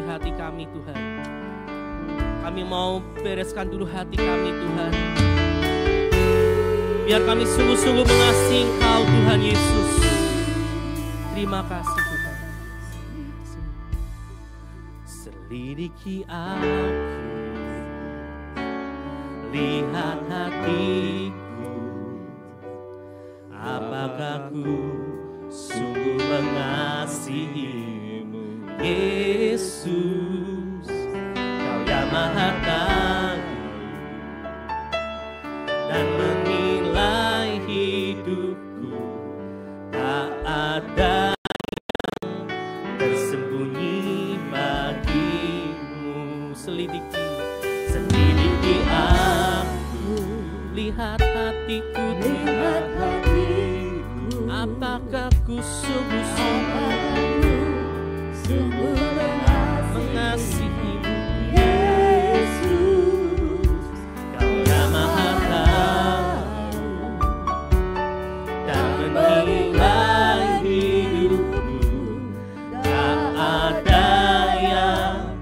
bersih hati kami Tuhan. Kami mau bereskan dulu hati kami Tuhan. Biar kami sungguh-sungguh mengasihi Engkau Tuhan Yesus. Terima kasih Tuhan. Selidiki aku, lihat hatiku, apakah ku sungguh mengasihimu Yesus. Kau yang maha tahu dan menilai hidupku, tak ada yang tersembunyi bagimu. Selidiki aku, lihat hatiku Tuhan, apakah ku sungguh mengasihimu Yesus. Kau yang maha tahu dan menilai hidupku, tak ada yang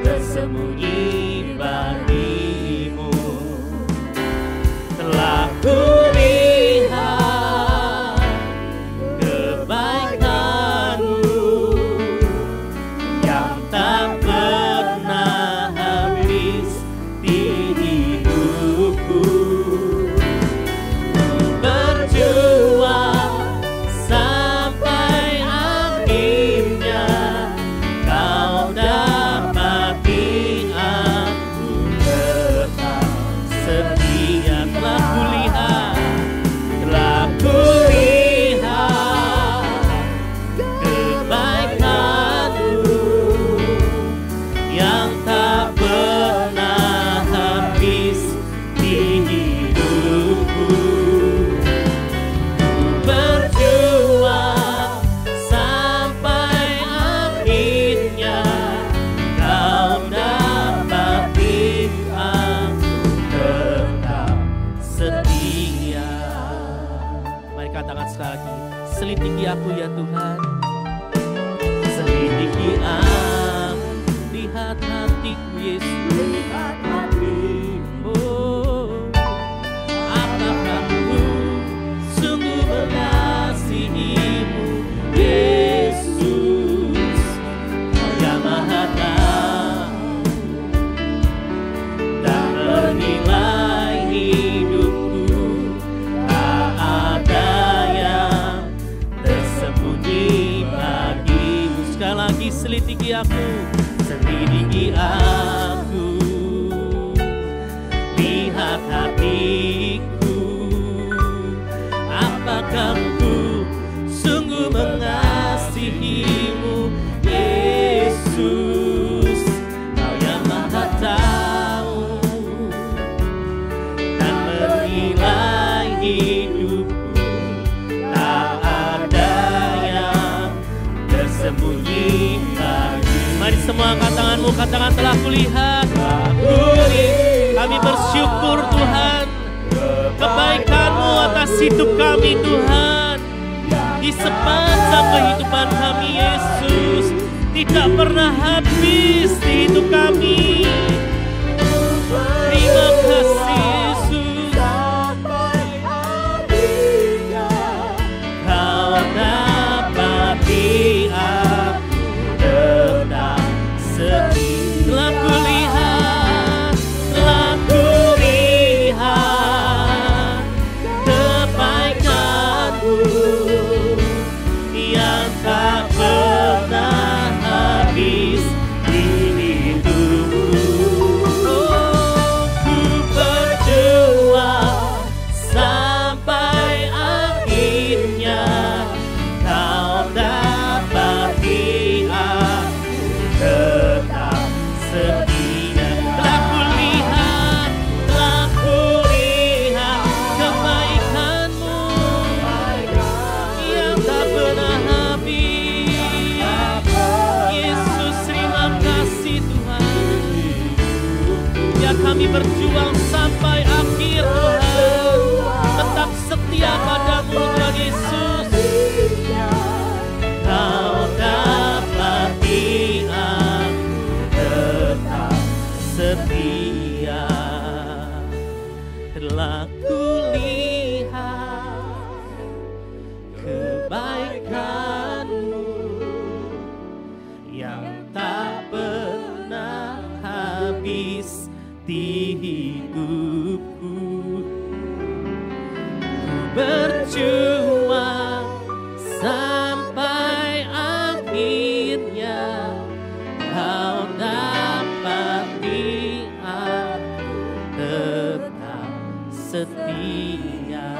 tersembunyi bagimu. Telah kulihat kebaikanmu yang tak pernah habis di hidupku. Berjuang sampai akhirnya, kau dapati aku tetap setia. Telah kulihat kebaikanmu yang tak pernah habis di hidupku. Berjuang sampai akhirnya, kau dapati aku tetap setia. Mari katakan sekali lagi, selidiki aku ya Tuhan. Selidiki aku, lihat hatiku Yesus. Oh, apakah ku sungguh mengasihimu Yesus. Kau yang maha tahu dan menilai hidupku, tak ada yang tersembunyi bagimu. Sekali lagi, selidiki aku, selidiki aku, lihat hatiku, apakah ku sungguh mengasihimu Yesus. Kau yang maha tahu dan menilai hidupku, tak ada yang tersembunyi bagi. Mari semua angkat tanganmu, katakan telah kulihat. Kami bersyukur Tuhan, kebaikan-Mu atas hidup kami Tuhan, di sepanjang kehidupan kami Yesus, tidak pernah habis di hidup kami. Terima kasih Yesus. Kau dapati aku tetap setia. Telah kulihat kebaikan-Mu yang tak pernah habis di hidupku. Oh, ku berjuang sampai akhirnya, kau dapati aku tetap setia. Telah kulihat kebaikan-Mu yang tak pernah habis. Yesus, terima kasih Tuhan. Ya, kami berjuang sampai akhir Tuhan, tetap setia padamu Tuhan Yesus. Kau dapati aku tak pernah habis di hidupku. Ku berjuang sampai akhirnya kau dapati aku tetap setia.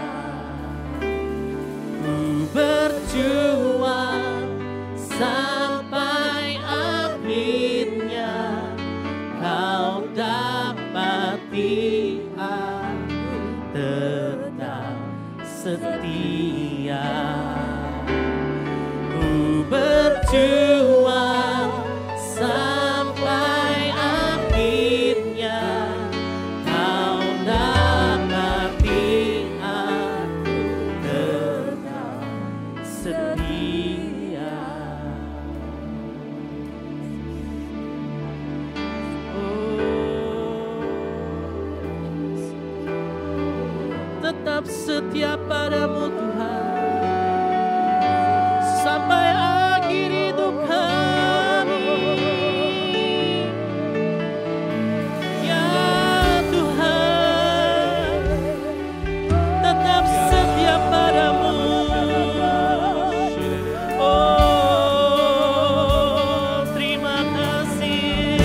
Ku berjuang sampai akhirnya kau dapati aku tetap setia. Ku berjuang sampai akhirnya kau dapati aku tetap setia. Tetap setia padamu Tuhan sampai akhir hidup kami. Ya Tuhan, tetap setia padamu. Oh, terima kasih.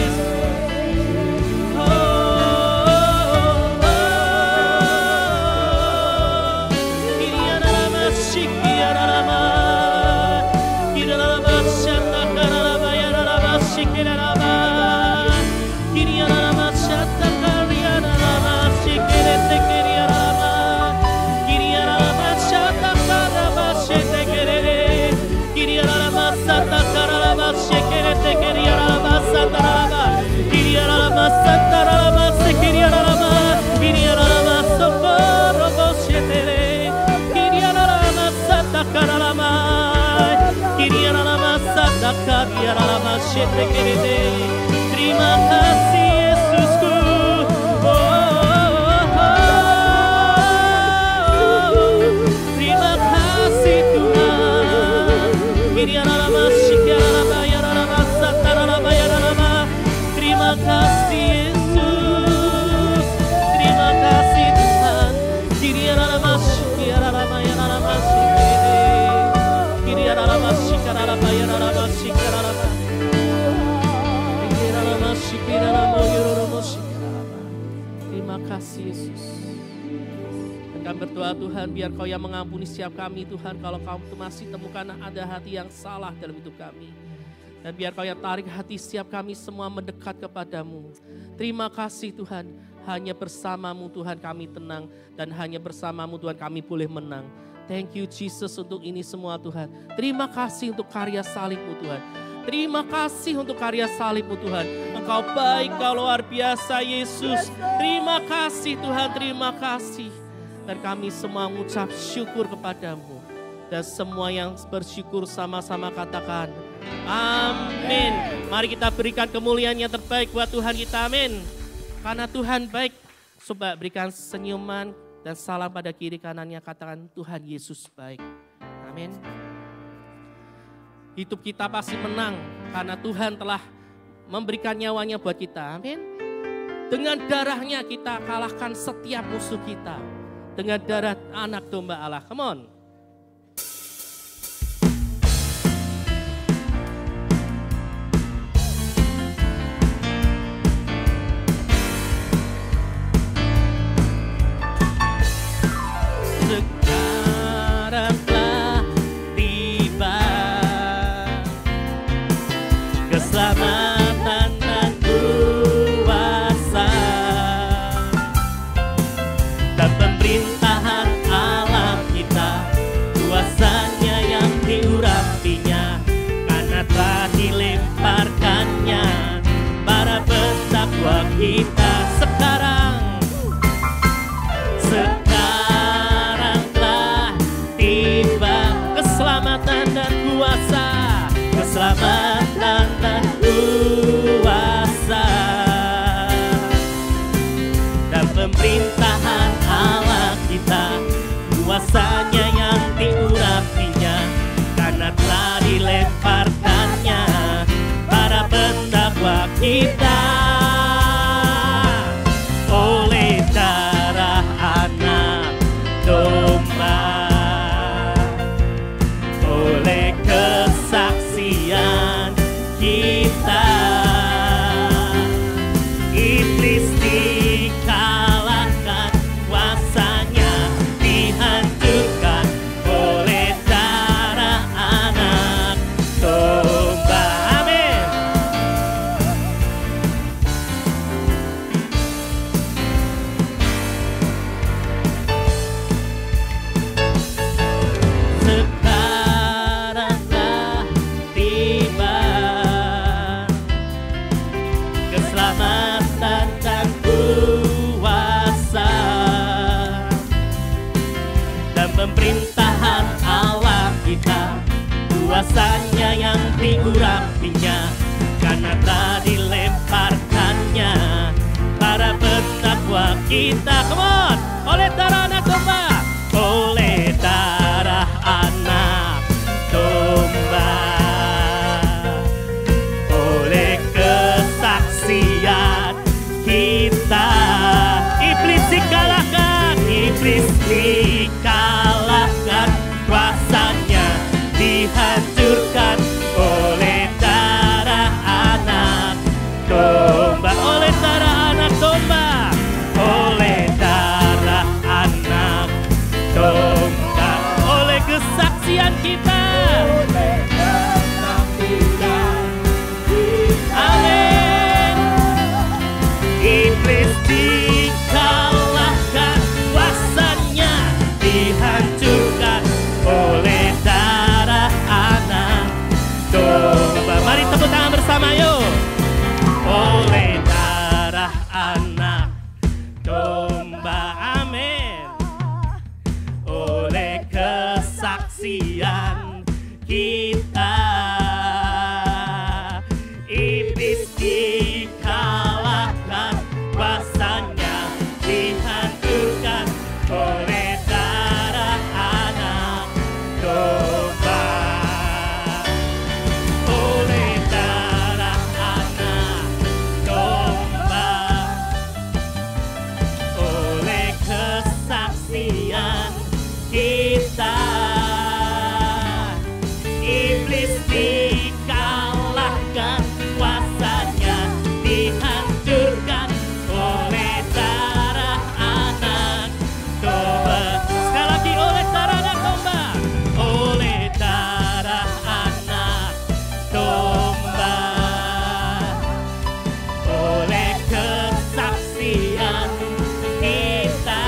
Terima kasih Yesusku. Terima kasih Tuhan. Terima kasih Yesus. Terima kasih Tuhan. Terima kasih Yesus. Kami berdoa Tuhan, biar Kau yang mengampuni setiap kami Tuhan, kalau Kau masih temukan ada hati yang salah dalam hidup kami. Dan biar Kau yang tarik hati setiap kami semua mendekat kepadamu. Terima kasih Tuhan, hanya bersamamu Tuhan kami tenang, dan hanya bersamamu Tuhan kami boleh menang. Thank you Jesus untuk ini semua Tuhan. Terima kasih untuk karya salib-Mu Tuhan. Terima kasih untuk karya salib-Mu Tuhan. Engkau baik, Kau luar biasa Yesus. Terima kasih Tuhan, terima kasih. Dan kami semua mengucap syukur kepadamu. Dan semua yang bersyukur sama-sama katakan amin. Mari kita berikan kemuliaan yang terbaik buat Tuhan kita, amin. Karena Tuhan baik, coba berikan senyuman dan salam pada kiri kanannya, katakan Tuhan Yesus baik. Amin. Hidup kita pasti menang karena Tuhan telah memberikan nyawanya buat kita. Amin. Dengan darahnya kita kalahkan setiap musuh kita. Dengan darah anak domba Allah. Come on. Sekarang telah tiba keselamatan dan kuasa dan pemerintahan Allah kita, kuasanya yang diurapinya, karena telah dilemparkannya para pentakwa kita. Sekarang telah tiba keselamatan dan kuasa, keselamatan dan kuasa dan pemerintahan Allah kita, kuasanya yang diurapinya, karena telah dilemparkannya para kita oleh darah anak domba, oleh kesaksian kita. Iblis dikalahkan, kuasanya dihancurkan oleh darah anak domba. Amin. Sekarang telah tiba keselamatan dan kuasa dan pemerintahan Allah kita, kuasanya yang diurapinya, karena telah dilemparkannya para pentakwa kita. Come on, oleh darah anak domba, oleh darah anak domba, oleh kesaksian kita. Iblis dikalahkan, iblis dikalahkan, kuasanya dihancurkan oleh darah anak domba, oleh darah anak domba, oleh darah anak domba, oleh kesaksian kita. Amin. Iblis dikalahkan, kuasanya dihancurkan oleh darah anak domba. Mari tepuk tangan bersama yuk. Oleh darah anak domba, amin. Oleh kesaksian kita, iblis dikalahkan, kuasanya dihancurkan oleh darah anak domba, oleh darah anak domba, oleh kesaksian kita. Iblis dikalahkan, kuasanya dihancurkan oleh darah anak domba. Sekali lagi, oleh darah anak domba, oleh darah anak domba, oleh kesaksian kita.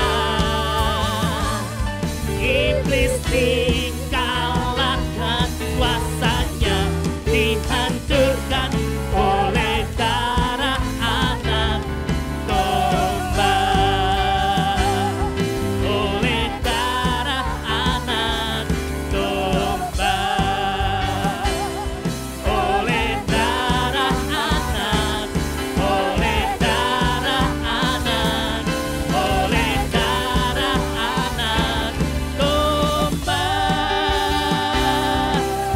Iblis dikalahkan, kuasanya dihancurkan oleh darah anak domba, oleh darah anak domba, oleh darah anak, oleh darah anak, oleh darah anak domba.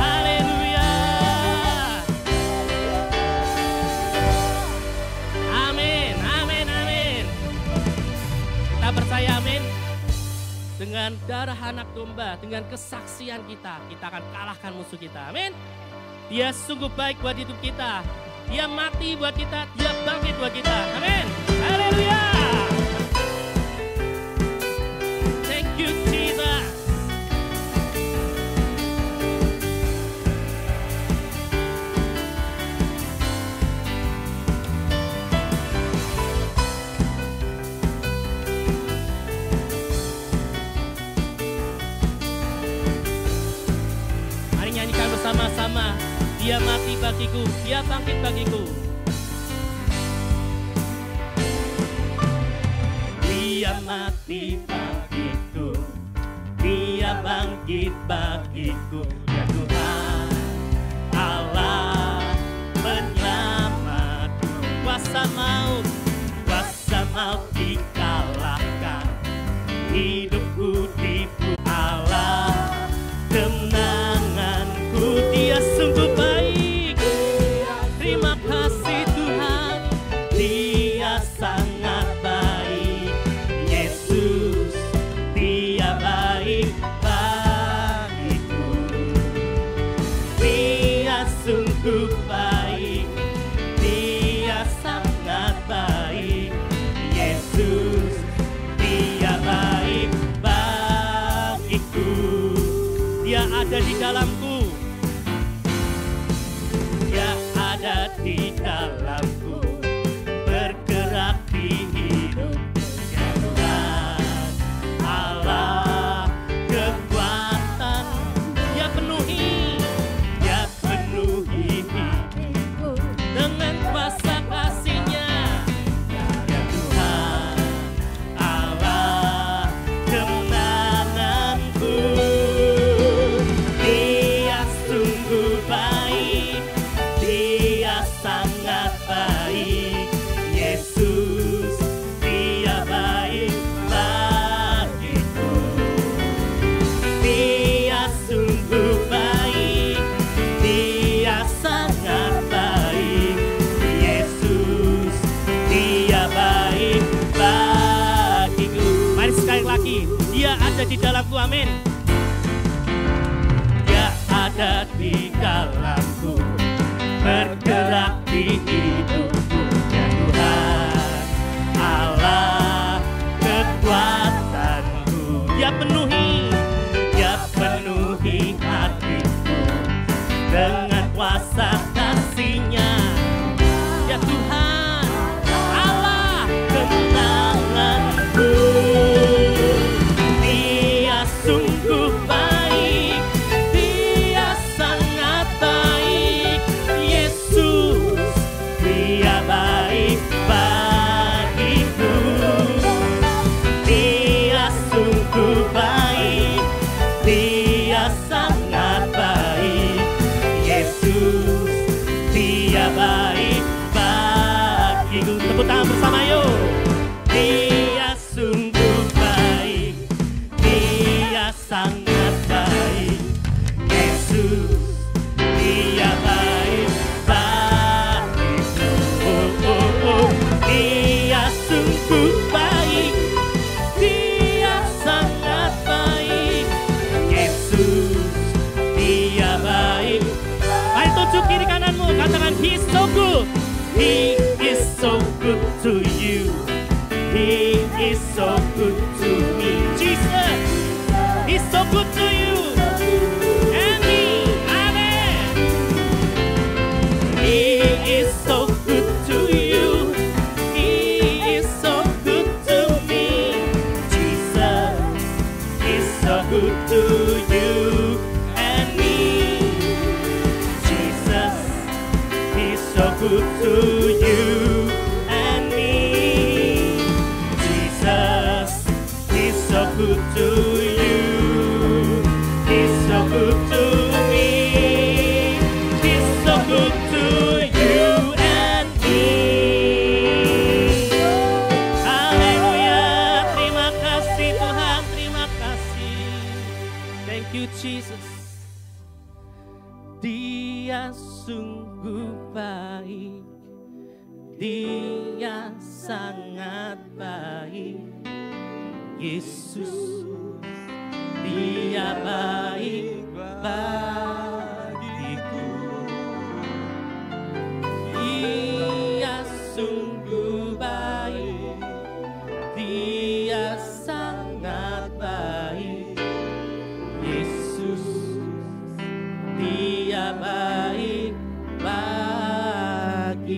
Haleluya. Amin, amin, amin. Kita percaya, amin. Dengan darah anak domba, dengan kesaksian kita akan kalahkan musuh kita. Amin. Dia sungguh baik buat hidup kita. Dia mati buat kita, dia bangkit buat kita. Amin. Haleluya. Thank you, Jesus. Mari nyanyikan bersama-sama. Dia mati bagiku, dia bangkit bagiku. Dia mati bagiku, dia bangkit bagiku. Ya Tuhan Allah penyelamatku. Kuasa maut dikalahkan. Hidupku diberi Allah kemenanganku. Dia sungguh baik. Terima kasih Tuhan. ada di dalamku, amin. Dia ada di dalamku, bergerak di hidupku, ya Tuhan Allah kekuatanku. Dia penuhi hatiku dengan kuasa kasih-Nya, ya Tuhan Allah kemenanganku. Dia sungguh baik, Dia sangat baik, Yesus, Dia baik bagiku. Dia sungguh baik, Dia sangat baik, Yesus, Dia baik bagiku. Tepuk tangan bersama yuk. Dia sungguh baik, Dia sangat baik, Yesus, Dia baik bagiku. Dia sungguh baik, Dia sangat baik, Yesus, Dia baik. Ayo tunjuk kiri kananmu, katakan He's so good. He is so good to you. He is so good to me. Jesus, He's so good to you and me. Amen. He is so good to you. He is so good to me. Jesus is so good to you and me. Jesus is so good to you and me. Jesus is so good to you. He's so good to me. He's so good to you and me. Haleluya. Terima kasih Tuhan, terima kasih. Thank you Jesus. Dia sungguh baik, Dia sangat baik, Yesus, Dia baik bagiku. Dia sungguh baik, Dia sangat baik, Yesus, Dia baik bagiku.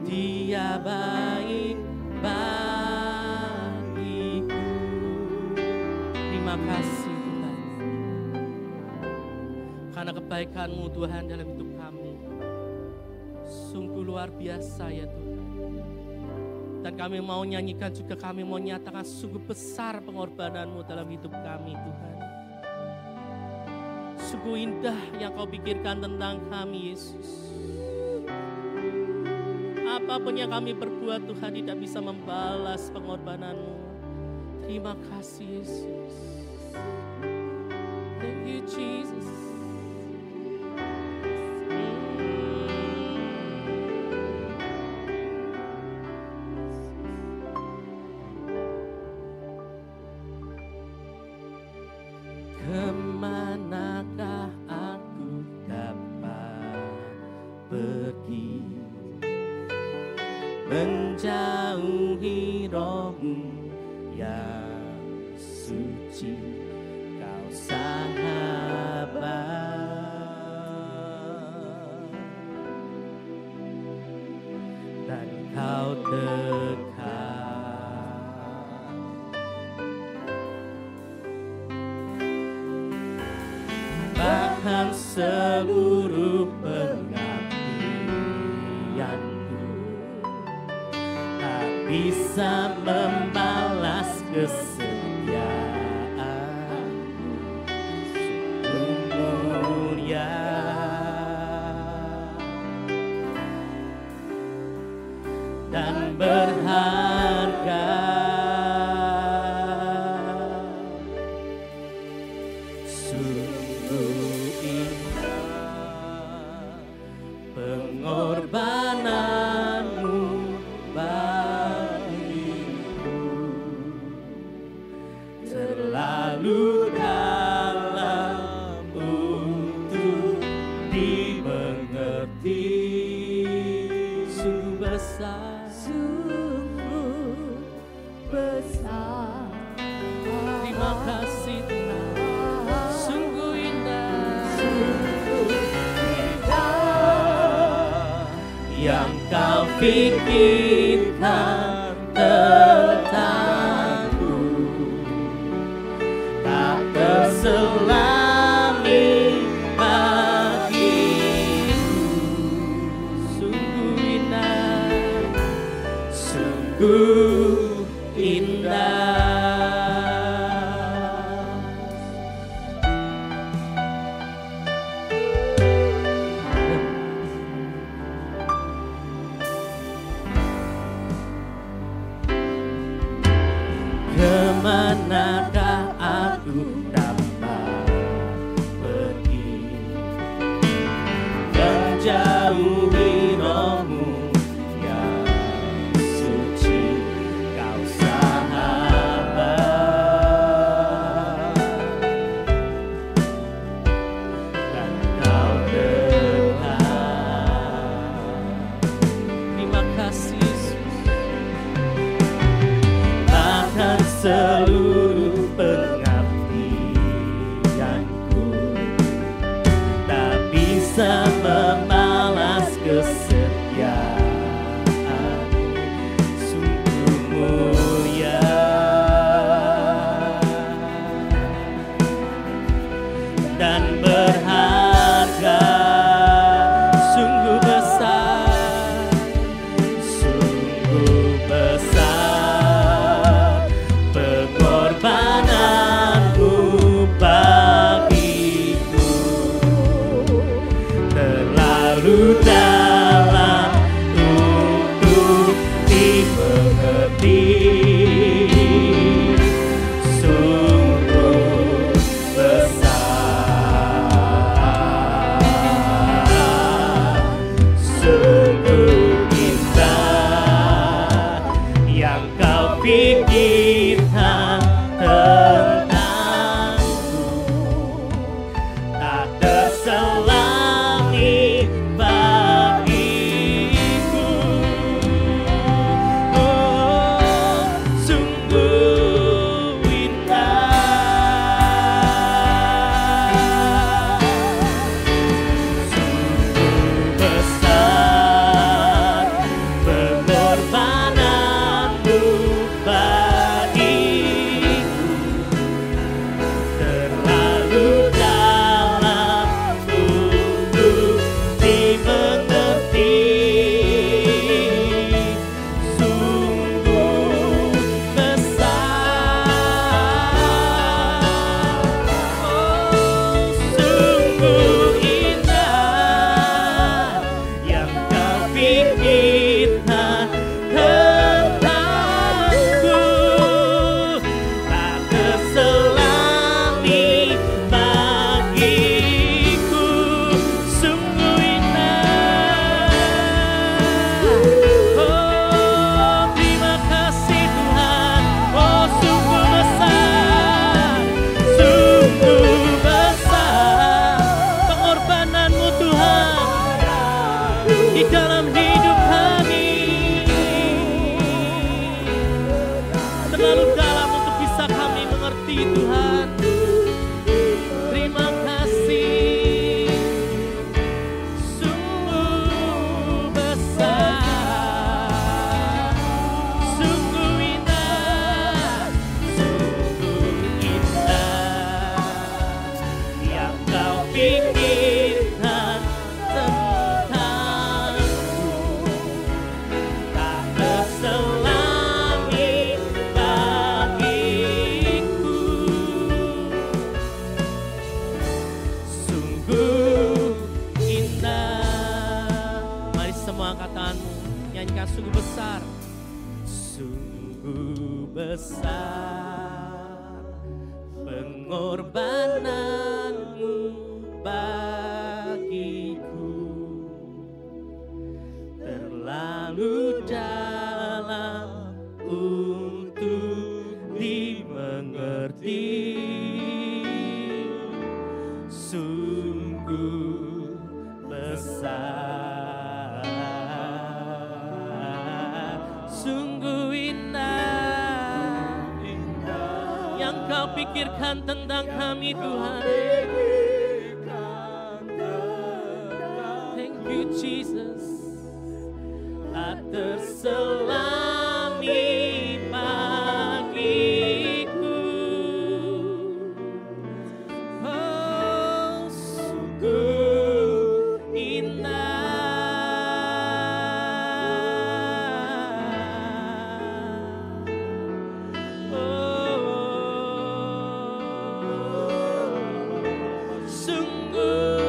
Dia baik bagiku. Terima kasih Tuhan, karena kebaikan-Mu Tuhan dalam hidup kami sungguh luar biasa ya Tuhan. Dan kami mau nyanyikan juga, kami mau nyatakan sungguh besar pengorbanan-Mu dalam hidup kami Tuhan. Sungguh indah yang Kau pikirkan tentang kami Yesus. Apapun yang kami perbuat Tuhan tidak bisa membalas pengorbanan-Mu. Terima kasih Yesus. Thank you Jesus. Kemanakah aku dapat pergi, menjauhi Roh-Mu yang suci, Kau sahabat, dan Kau dekat. Bahkan seluruh pengabdianku tak bisa membalas kesetiaan-Mu. Sungguh mulia dan berharga. Pengorbanan-Mu Bapa. dimengerti. Sungguh besar, sungguh besar. Terima kasih Tuhan, sungguh indah, Sungguh indah yang Kau pikirkan tentangku, tak terselami bagiku. Sungguh indah, sungguh indah. Kemanakah aku dapat pergi, menjauhi rohmu yang suci, Kau sahabat, dan Kau dekat. Terima kasih Yesus. Bahkan seluruh pengabdianku tak bisa membalas kesetiaanmu. Sungguh mulia dan berharga, sungguh besar, sungguh besar pengorbananmu bagiku, terlalu dalam untuk dimengerti. Sungguh besar, sungguh indah yang Kau pikirkan tentangku, tak terselami bagiku. Oh, sungguh indah, sungguh besar pengorbananmu bagiku, terlalu dalam untuk dimengerti. Sungguh besar, oh sungguh indah yang Kau pikirkan tentangku, tak terselami bagiku. Sungguh indah, oh terima kasih Tuhan. Oh sungguh besar, sungguh besar pengorbananmu Tuhan di dalam hidup kami, terlalu dalam untuk bisa kami mengerti Tuhan. Terima kasih, sungguh besar, sungguh indah, sungguh indah yang Kau pikirkan tentangku, tak terselami bagiku. Sungguh indah. Mari semua angkat tanganmu, nyanyikan sungguh besar. Sungguh besar pengorbananmu bagiku, terlalu dalam untuk dimengerti. Sungguh besar, sungguh indah yang kau pikirkan tentang kami Tuhan. Thank you Jesus. Tak terselami bagiku, oh sungguh indah, oh sungguh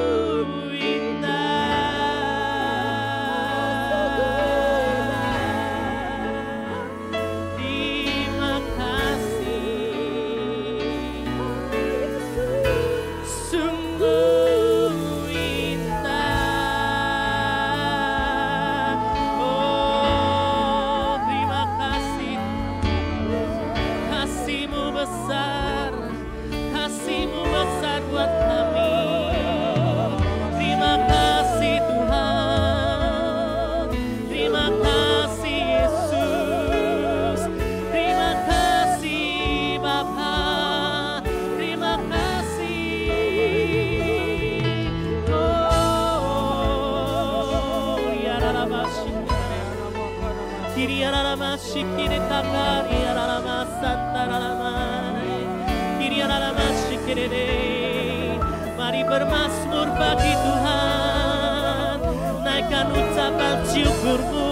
Mari bermazmur bagi Tuhan, naikkan ucapan syukurmu,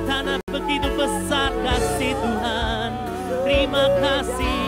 karena begitu besar kasih Tuhan. Terima kasih.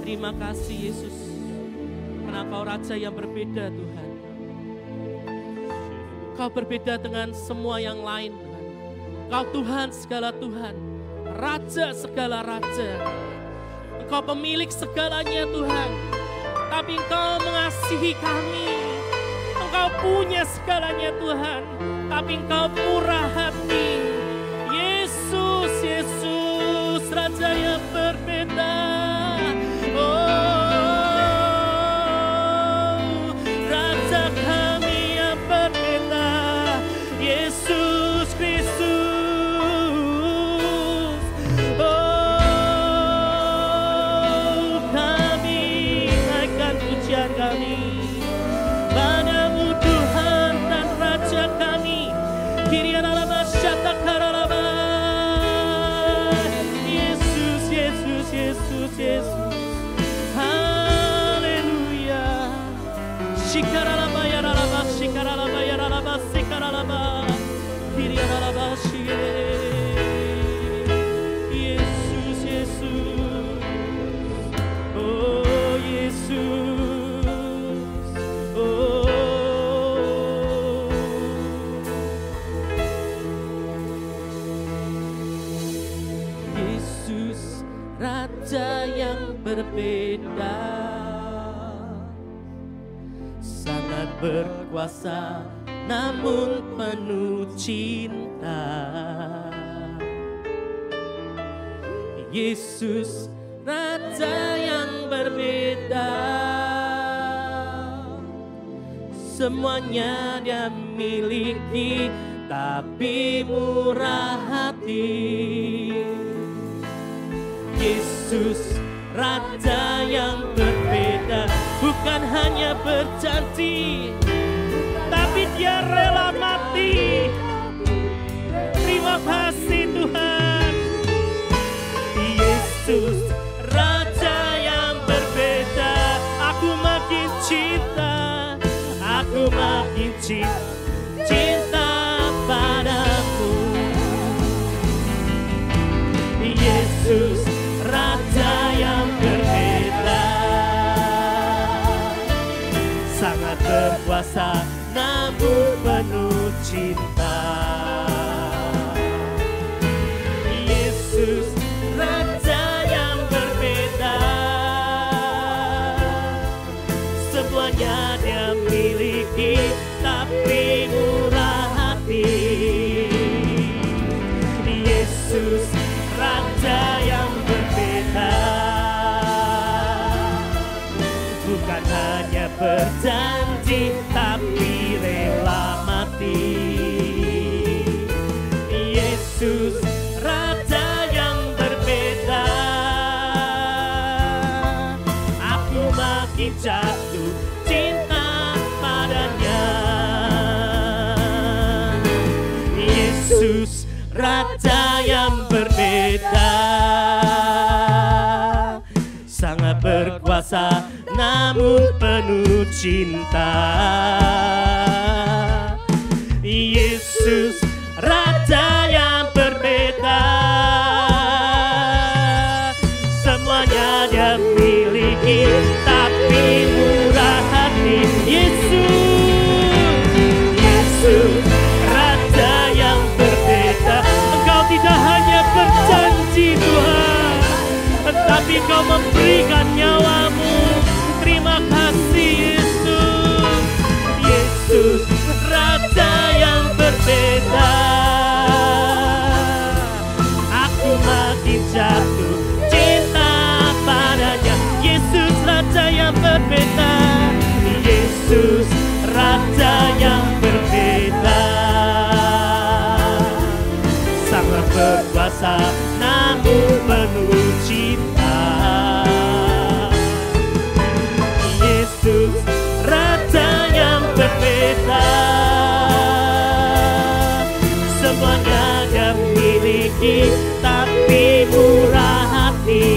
Terima kasih Yesus, karena Kau Raja yang berbeda Tuhan. Kau berbeda dengan semua yang lain Tuhan. Kau Tuhan segala Tuhan, Raja segala Raja. Engkau pemilik segalanya Tuhan, tapi Engkau mengasihi kami. Engkau punya segalanya Tuhan, tapi Engkau murah hati. Yesus, Yesus, Raja yang berbeda. Berbeda, sangat berkuasa namun penuh cinta. Yesus Raja yang berbeda, semuanya Dia miliki tapi murah hati. Yesus Raja yang berbeda, bukan hanya berjanji, tapi Dia rela cinta padamu. Yesus Raja yang berbeda, sangat berkuasa namun penuh cinta. Yesus Raja yang berbeda, semuanya Dia miliki tapi murah hati. Yesus Raja yang berbeda, bukan hanya berjanji tapi rela mati. Yesus Raja yang berbeda, aku makin jatuh cinta padanya. Yesus Raja yang berbeda, sangat berkuasa namun penuh cinta. Yesus Raja yang berbeda, semuanya Dia miliki tapi murah hati. Yesus Raja yang berbeda, Engkau tidak hanya berjanji Tuhan, tetapi Engkau memberikan nyawamu. Terima kasih Yesus. Yesus Raja yang berbeda, aku makin jatuh cinta padanya. Yesus Raja yang berbeda, Yesus Raja yang berbeda, sangat berkuasa namun penuh cinta. Yesus Raja yang berbeda, semuanya Dia miliki tapi murah hati.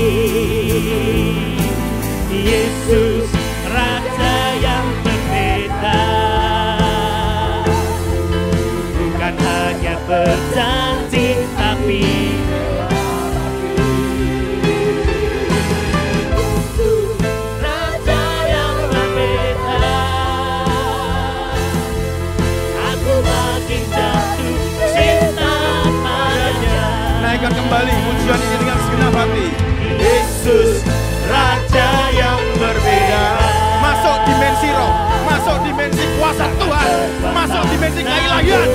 Yesus Raja yang berbeda, bukan hanya berjanji tapi Raja yang berbeda, aku makin jatuh cinta padanya. Naikkan kembali pujian ini dengan segenap hati. Yesus Raja yang berbeda, masuk dimensi roh, masuk dimensi kuasa Tuhan, masuk dimensi keilahian,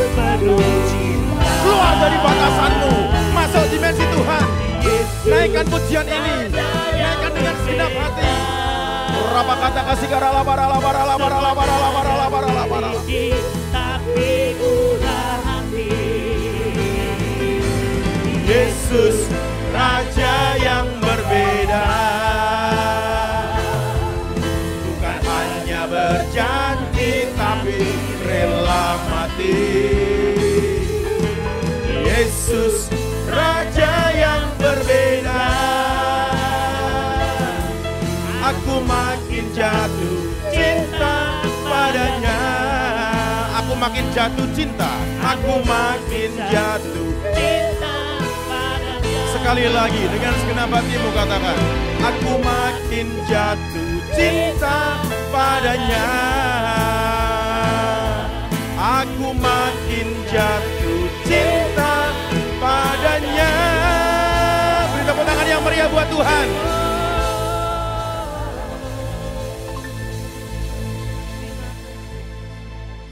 keluar dari batasanmu, masuk dimensi Tuhan. Naikkan pujian ini, naikkan dengan segenap hati. Berapa kata kasih karala barala barala barala barala barala barala barala. Tapi murah hati. Yesus Raja yang berbeda, bukan hanya berjanji tapi rela mati. Yesus Raja yang berbeda, aku makin jatuh cinta padanya. Aku makin jatuh cinta, aku makin jatuh Cinta padanya. Sekali lagi dengan segenap hatimu katakan, aku makin jatuh cinta padanya. Aku makin jatuh cinta padanya. Beri tepuk tangan yang meriah buat Tuhan.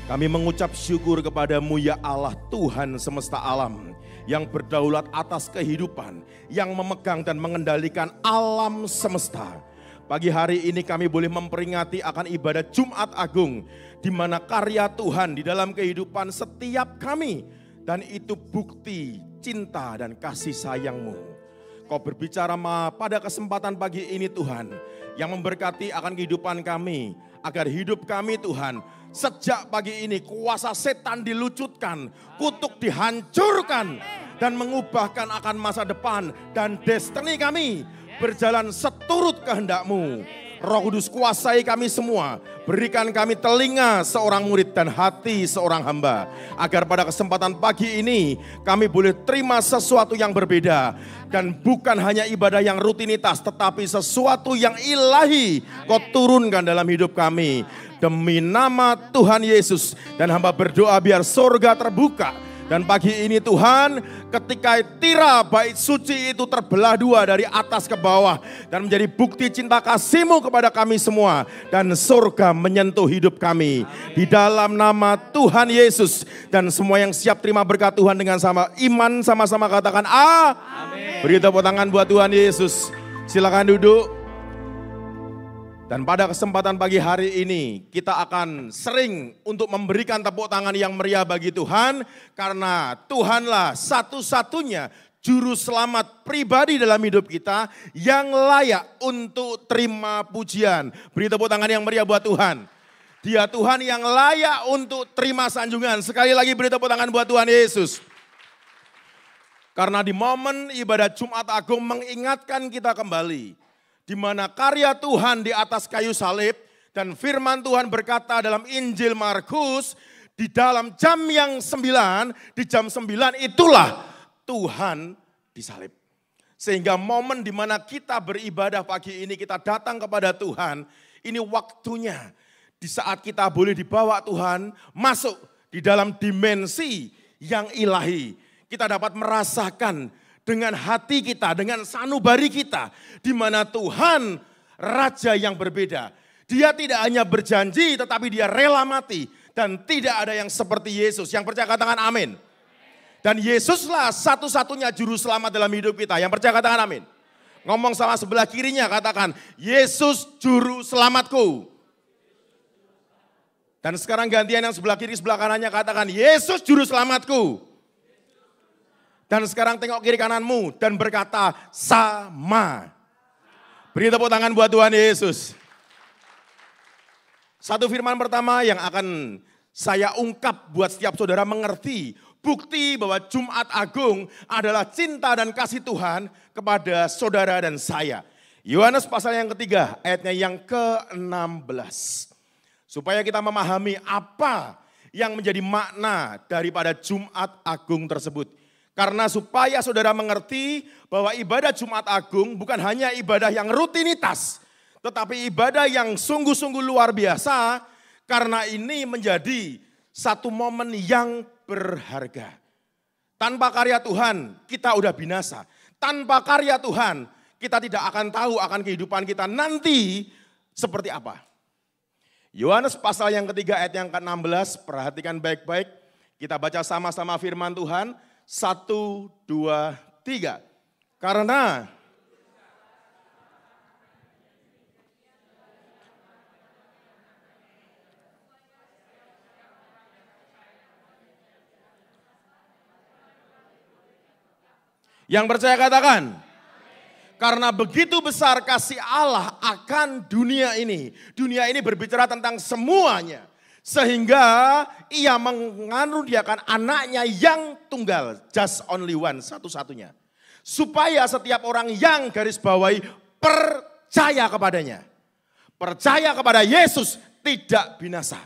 Kami mengucap syukur kepadamu ya Allah Tuhan semesta alam, yang berdaulat atas kehidupan, yang memegang dan mengendalikan alam semesta. Pagi hari ini kami boleh memperingati akan ibadah Jumat Agung, di mana karya Tuhan di dalam kehidupan setiap kami, dan itu bukti cinta dan kasih sayang-Mu. Kau berbicara pada kesempatan pagi ini Tuhan, yang memberkati akan kehidupan kami, agar hidup kami Tuhan, sejak pagi ini kuasa setan dilucutkan, kutuk dihancurkan, dan mengubahkan akan masa depan dan destiny kami berjalan seturut kehendak-Mu. Roh Kudus kuasai kami semua. Berikan kami telinga seorang murid dan hati seorang hamba. Agar pada kesempatan pagi ini kami boleh terima sesuatu yang berbeda. Dan bukan hanya ibadah yang rutinitas, tetapi sesuatu yang ilahi Kau turunkan dalam hidup kami. Demi nama Tuhan Yesus. Dan hamba berdoa biar surga terbuka. Dan pagi ini Tuhan, ketika tira bait suci itu terbelah dua dari atas ke bawah. Dan menjadi bukti cinta kasih-Mu kepada kami semua. Dan surga menyentuh hidup kami. Di dalam nama Tuhan Yesus. Dan semua yang siap terima berkat Tuhan dengan sama iman sama-sama katakan amin. Beri tepuk tangan buat Tuhan Yesus. Silakan duduk. Dan pada kesempatan pagi hari ini kita akan sering untuk memberikan tepuk tangan yang meriah bagi Tuhan. Karena Tuhanlah satu-satunya juru selamat pribadi dalam hidup kita yang layak untuk terima pujian. Beri tepuk tangan yang meriah buat Tuhan. Dia Tuhan yang layak untuk terima sanjungan. Sekali lagi beri tepuk tangan buat Tuhan Yesus. Karena di momen ibadah Jumat Agung mengingatkan kita kembali. Di mana karya Tuhan di atas kayu salib dan firman Tuhan berkata dalam Injil Markus, di dalam jam yang 9, di jam 9 itulah Tuhan disalib. Sehingga momen di mana kita beribadah pagi ini, kita datang kepada Tuhan, ini waktunya di saat kita boleh dibawa Tuhan masuk di dalam dimensi yang ilahi. Kita dapat merasakan dengan hati kita, dengan sanubari kita, di mana Tuhan Raja yang berbeda. Dia tidak hanya berjanji, tetapi dia rela mati. Dan tidak ada yang seperti Yesus. Yang percaya katakan amin. Dan Yesuslah satu-satunya juru selamat dalam hidup kita. Yang percaya katakan amin. Ngomong sama sebelah kirinya katakan, Yesus juru selamatku. Dan sekarang gantian yang sebelah kiri, sebelah kanannya katakan, Yesus juru selamatku. Dan sekarang tengok kiri kananmu dan berkata sama. Beri tepuk tangan buat Tuhan Yesus. Satu firman pertama yang akan saya ungkap buat setiap saudara mengerti. Bukti bahwa Jumat Agung adalah cinta dan kasih Tuhan kepada saudara dan saya. Yohanes pasal yang ketiga ayatnya yang ke-16. Supaya kita memahami apa yang menjadi makna daripada Jumat Agung tersebut. Karena supaya saudara mengerti bahwa ibadah Jumat Agung bukan hanya ibadah yang rutinitas. Tetapi ibadah yang sungguh-sungguh luar biasa. Karena ini menjadi satu momen yang berharga. Tanpa karya Tuhan kita udah binasa. Tanpa karya Tuhan kita tidak akan tahu akan kehidupan kita nanti seperti apa. Yohanes pasal yang ketiga ayat yang ke-16. Perhatikan baik-baik. Kita baca sama-sama firman Tuhan. 1, 2, 3. Karena yang percaya katakan. Karena begitu besar kasih Allah akan dunia ini. Dunia ini berbicara tentang semuanya. Sehingga ia mengaruniakan anaknya yang tunggal. Just only one, satu-satunya. Supaya setiap orang yang garis bawahi percaya kepadanya. Percaya kepada Yesus tidak binasa.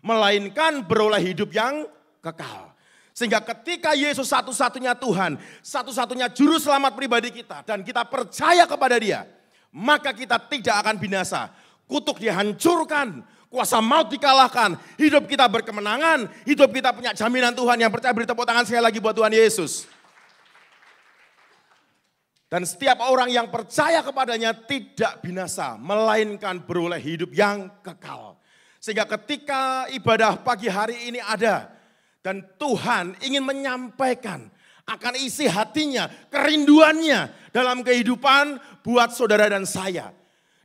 Melainkan beroleh hidup yang kekal. Sehingga ketika Yesus satu-satunya Tuhan. Satu-satunya juru selamat pribadi kita. Dan kita percaya kepada dia. Maka kita tidak akan binasa. Kutuk dihancurkan. Kuasa maut dikalahkan, hidup kita berkemenangan, hidup kita punya jaminan Tuhan. Yang percaya beri tepuk tangan sekali lagi buat Tuhan Yesus. Dan setiap orang yang percaya kepadanya tidak binasa, melainkan beroleh hidup yang kekal. Sehingga ketika ibadah pagi hari ini ada, dan Tuhan ingin menyampaikan akan isi hatinya, kerinduannya dalam kehidupan buat saudara dan saya.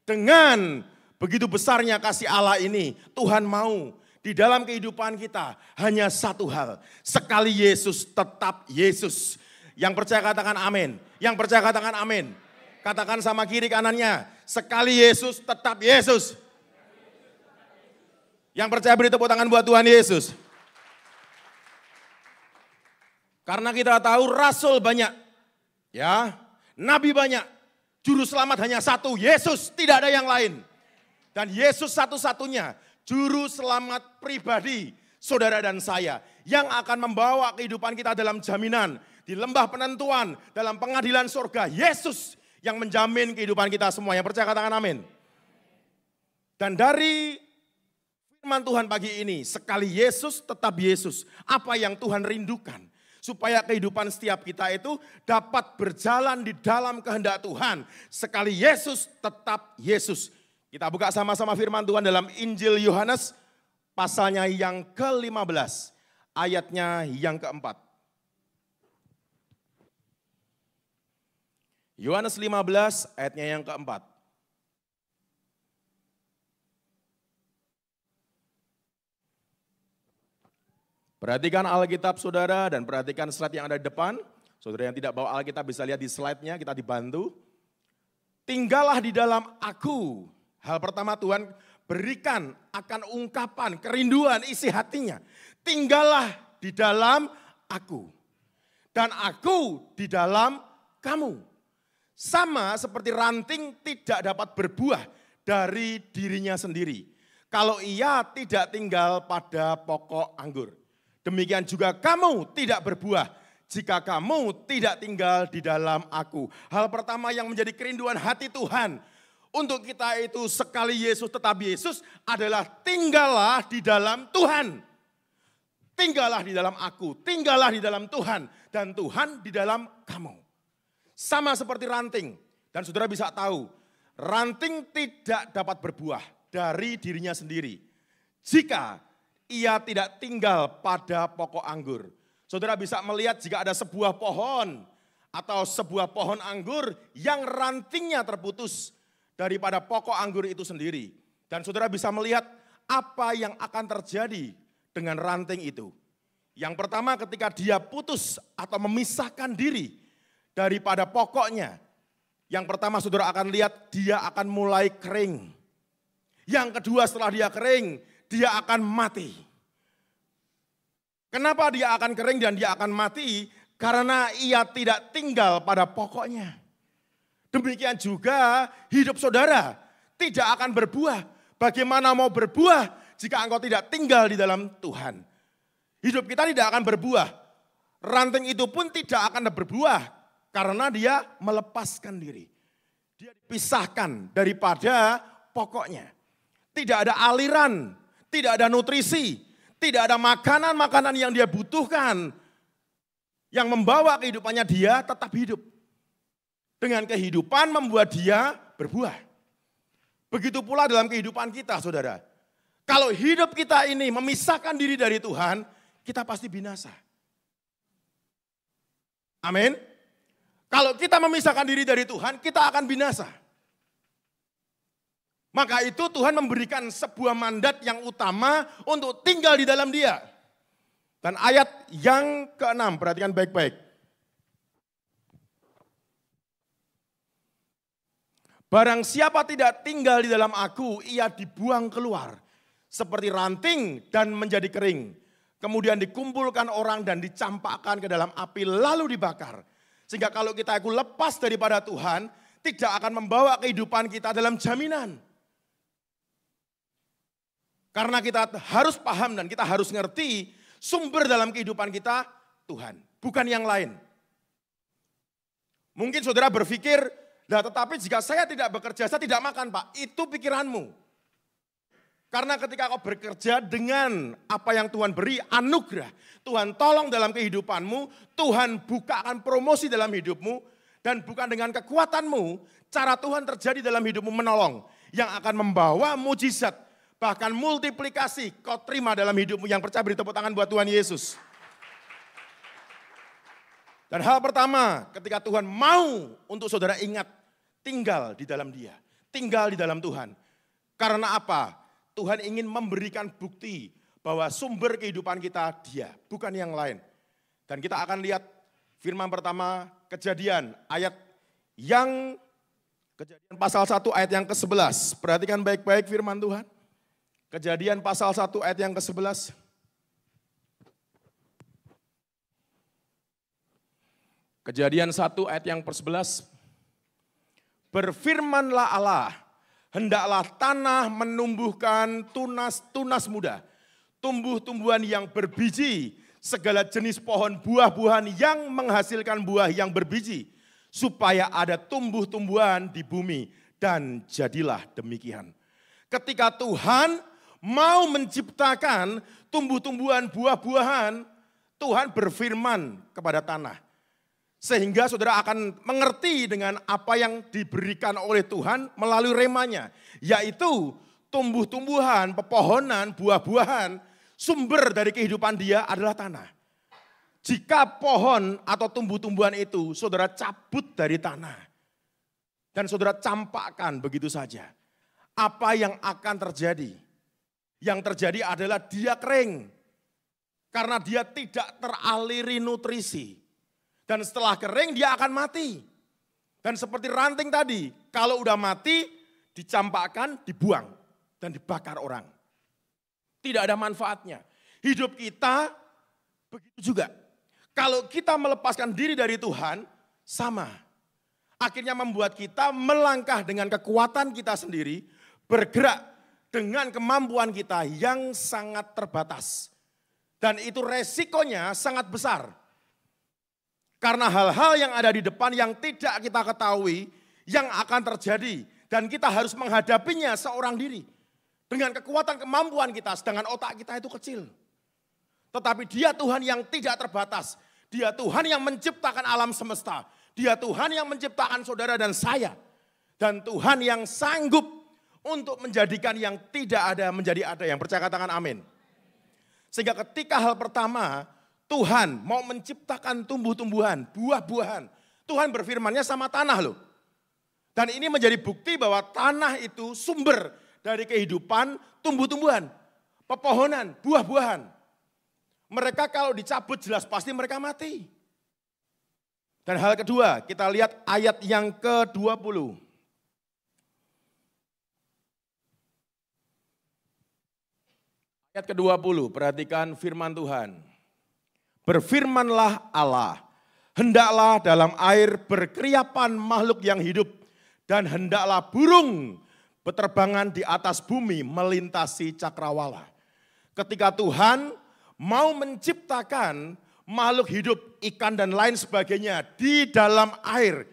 Dengan begitu besarnya kasih Allah ini, Tuhan mau di dalam kehidupan kita hanya satu hal. Sekali Yesus tetap Yesus. Yang percaya katakan amin. Yang percaya katakan amin. Katakan sama kiri kanannya, sekali Yesus tetap Yesus. Yang percaya beri tepuk tangan buat Tuhan Yesus. Karena kita tahu rasul banyak, ya, nabi banyak, juru selamat hanya satu, Yesus, tidak ada yang lain. Dan Yesus satu-satunya juru selamat pribadi saudara dan saya yang akan membawa kehidupan kita dalam jaminan di lembah penentuan, dalam pengadilan surga. Yesus yang menjamin kehidupan kita semua. Yang percaya katakan amin. Dan dari firman Tuhan pagi ini, sekali Yesus tetap Yesus. Apa yang Tuhan rindukan supaya kehidupan setiap kita itu dapat berjalan di dalam kehendak Tuhan. Sekali Yesus tetap Yesus. Kita buka sama-sama firman Tuhan dalam Injil Yohanes pasalnya yang ke-15, ayatnya yang ke-4. Yohanes 15 ayatnya yang ke-4. Perhatikan Alkitab saudara dan perhatikan slide yang ada di depan. Saudara yang tidak bawa Alkitab bisa lihat di slide-nya, kita dibantu. Tinggallah di dalam aku. Hal pertama Tuhan berikan akan ungkapan, kerinduan isi hatinya. Tinggallah di dalam aku. Dan aku di dalam kamu. Sama seperti ranting tidak dapat berbuah dari dirinya sendiri. Kalau ia tidak tinggal pada pokok anggur. Demikian juga kamu tidak berbuah jika kamu tidak tinggal di dalam aku. Hal pertama yang menjadi kerinduan hati Tuhan untuk kita itu sekali Yesus tetap Yesus adalah tinggallah di dalam Tuhan. Tinggallah di dalam aku, tinggallah di dalam Tuhan. Dan Tuhan di dalam kamu. Sama seperti ranting. Dan saudara bisa tahu, ranting tidak dapat berbuah dari dirinya sendiri. Jika ia tidak tinggal pada pokok anggur. Saudara bisa melihat jika ada sebuah pohon atau sebuah pohon anggur yang rantingnya terputus daripada pokok anggur itu sendiri. Dan saudara bisa melihat apa yang akan terjadi dengan ranting itu. Yang pertama ketika dia putus atau memisahkan diri daripada pokoknya. Yang pertama saudara akan lihat dia akan mulai kering. Yang kedua setelah dia kering, dia akan mati. Kenapa dia akan kering dan dia akan mati? Karena ia tidak tinggal pada pokoknya. Demikian juga hidup saudara tidak akan berbuah. Bagaimana mau berbuah jika engkau tidak tinggal di dalam Tuhan? Hidup kita tidak akan berbuah. Ranting itu pun tidak akan berbuah karena dia melepaskan diri. Dia dipisahkan daripada pokoknya. Tidak ada aliran, tidak ada nutrisi, tidak ada makanan-makanan yang dia butuhkan. Yang membawa kehidupannya dia tetap hidup. Dengan kehidupan membuat dia berbuah. Begitu pula dalam kehidupan kita saudara. Kalau hidup kita ini memisahkan diri dari Tuhan, kita pasti binasa. Amin. Kalau kita memisahkan diri dari Tuhan, kita akan binasa. Maka itu Tuhan memberikan sebuah mandat yang utama untuk tinggal di dalam Dia. Dan ayat yang ke-6, perhatikan baik-baik. Barang siapa tidak tinggal di dalam aku, ia dibuang keluar. Seperti ranting dan menjadi kering. Kemudian dikumpulkan orang dan dicampakkan ke dalam api lalu dibakar. Sehingga kalau kita lepas daripada Tuhan, tidak akan membawa kehidupan kita dalam jaminan. Karena kita harus paham dan kita harus ngerti sumber dalam kehidupan kita Tuhan, bukan yang lain. Mungkin saudara berpikir, nah tetapi jika saya tidak bekerja, saya tidak makan Pak. Itu pikiranmu. Karena ketika kau bekerja dengan apa yang Tuhan beri, anugerah. Tuhan tolong dalam kehidupanmu, Tuhan bukakan promosi dalam hidupmu. Dan bukan dengan kekuatanmu, cara Tuhan terjadi dalam hidupmu menolong. Yang akan membawa mujizat, bahkan multiplikasi kau terima dalam hidupmu. Yang percaya beri tepuk tangan buat Tuhan Yesus. Dan hal pertama ketika Tuhan mau untuk saudara ingat, tinggal di dalam Dia. Tinggal di dalam Tuhan. Karena apa? Tuhan ingin memberikan bukti bahwa sumber kehidupan kita Dia, bukan yang lain. Dan kita akan lihat firman pertama Kejadian, Kejadian pasal 1 ayat yang ke-11. Perhatikan baik-baik firman Tuhan. Kejadian pasal 1 ayat yang ke-11. Kejadian 1 ayat yang ke-11. Berfirmanlah Allah, hendaklah tanah menumbuhkan tunas-tunas muda, tumbuh-tumbuhan yang berbiji, segala jenis pohon buah-buahan yang menghasilkan buah yang berbiji, supaya ada tumbuh-tumbuhan di bumi, dan jadilah demikian. Ketika Tuhan mau menciptakan tumbuh-tumbuhan buah-buahan, Tuhan berfirman kepada tanah. Sehingga saudara akan mengerti dengan apa yang diberikan oleh Tuhan melalui remanya. Yaitu tumbuh-tumbuhan, pepohonan, buah-buahan, sumber dari kehidupan dia adalah tanah. Jika pohon atau tumbuh-tumbuhan itu saudara cabut dari tanah, dan saudara campakkan begitu saja, apa yang akan terjadi? Yang terjadi adalah dia kering. Karena dia tidak teraliri nutrisi. Dan setelah kering dia akan mati. Dan seperti ranting tadi, kalau udah mati, dicampakkan, dibuang, dan dibakar orang. Tidak ada manfaatnya. Hidup kita begitu juga. Kalau kita melepaskan diri dari Tuhan, sama. Akhirnya membuat kita melangkah dengan kekuatan kita sendiri, bergerak dengan kemampuan kita yang sangat terbatas. Dan itu resikonya sangat besar. Karena hal-hal yang ada di depan yang tidak kita ketahui, yang akan terjadi. Dan kita harus menghadapinya seorang diri. Dengan kekuatan kemampuan kita, sedangkan otak kita itu kecil. Tetapi dia Tuhan yang tidak terbatas. Dia Tuhan yang menciptakan alam semesta. Dia Tuhan yang menciptakan saudara dan saya. Dan Tuhan yang sanggup untuk menjadikan yang tidak ada menjadi ada. Yang percaya katakan amin. Sehingga ketika hal pertama, Tuhan mau menciptakan tumbuh-tumbuhan, buah-buahan. Tuhan berfirmannya sama tanah loh. Dan ini menjadi bukti bahwa tanah itu sumber dari kehidupan tumbuh-tumbuhan, pepohonan, buah-buahan. Mereka kalau dicabut jelas pasti mereka mati. Dan hal kedua, kita lihat ayat yang ke-20. Ayat ke-20, perhatikan firman Tuhan. Berfirmanlah Allah, hendaklah dalam air berkeriapan makhluk yang hidup, dan hendaklah burung beterbangan di atas bumi melintasi cakrawala. Ketika Tuhan mau menciptakan makhluk hidup, ikan dan lain sebagainya di dalam air,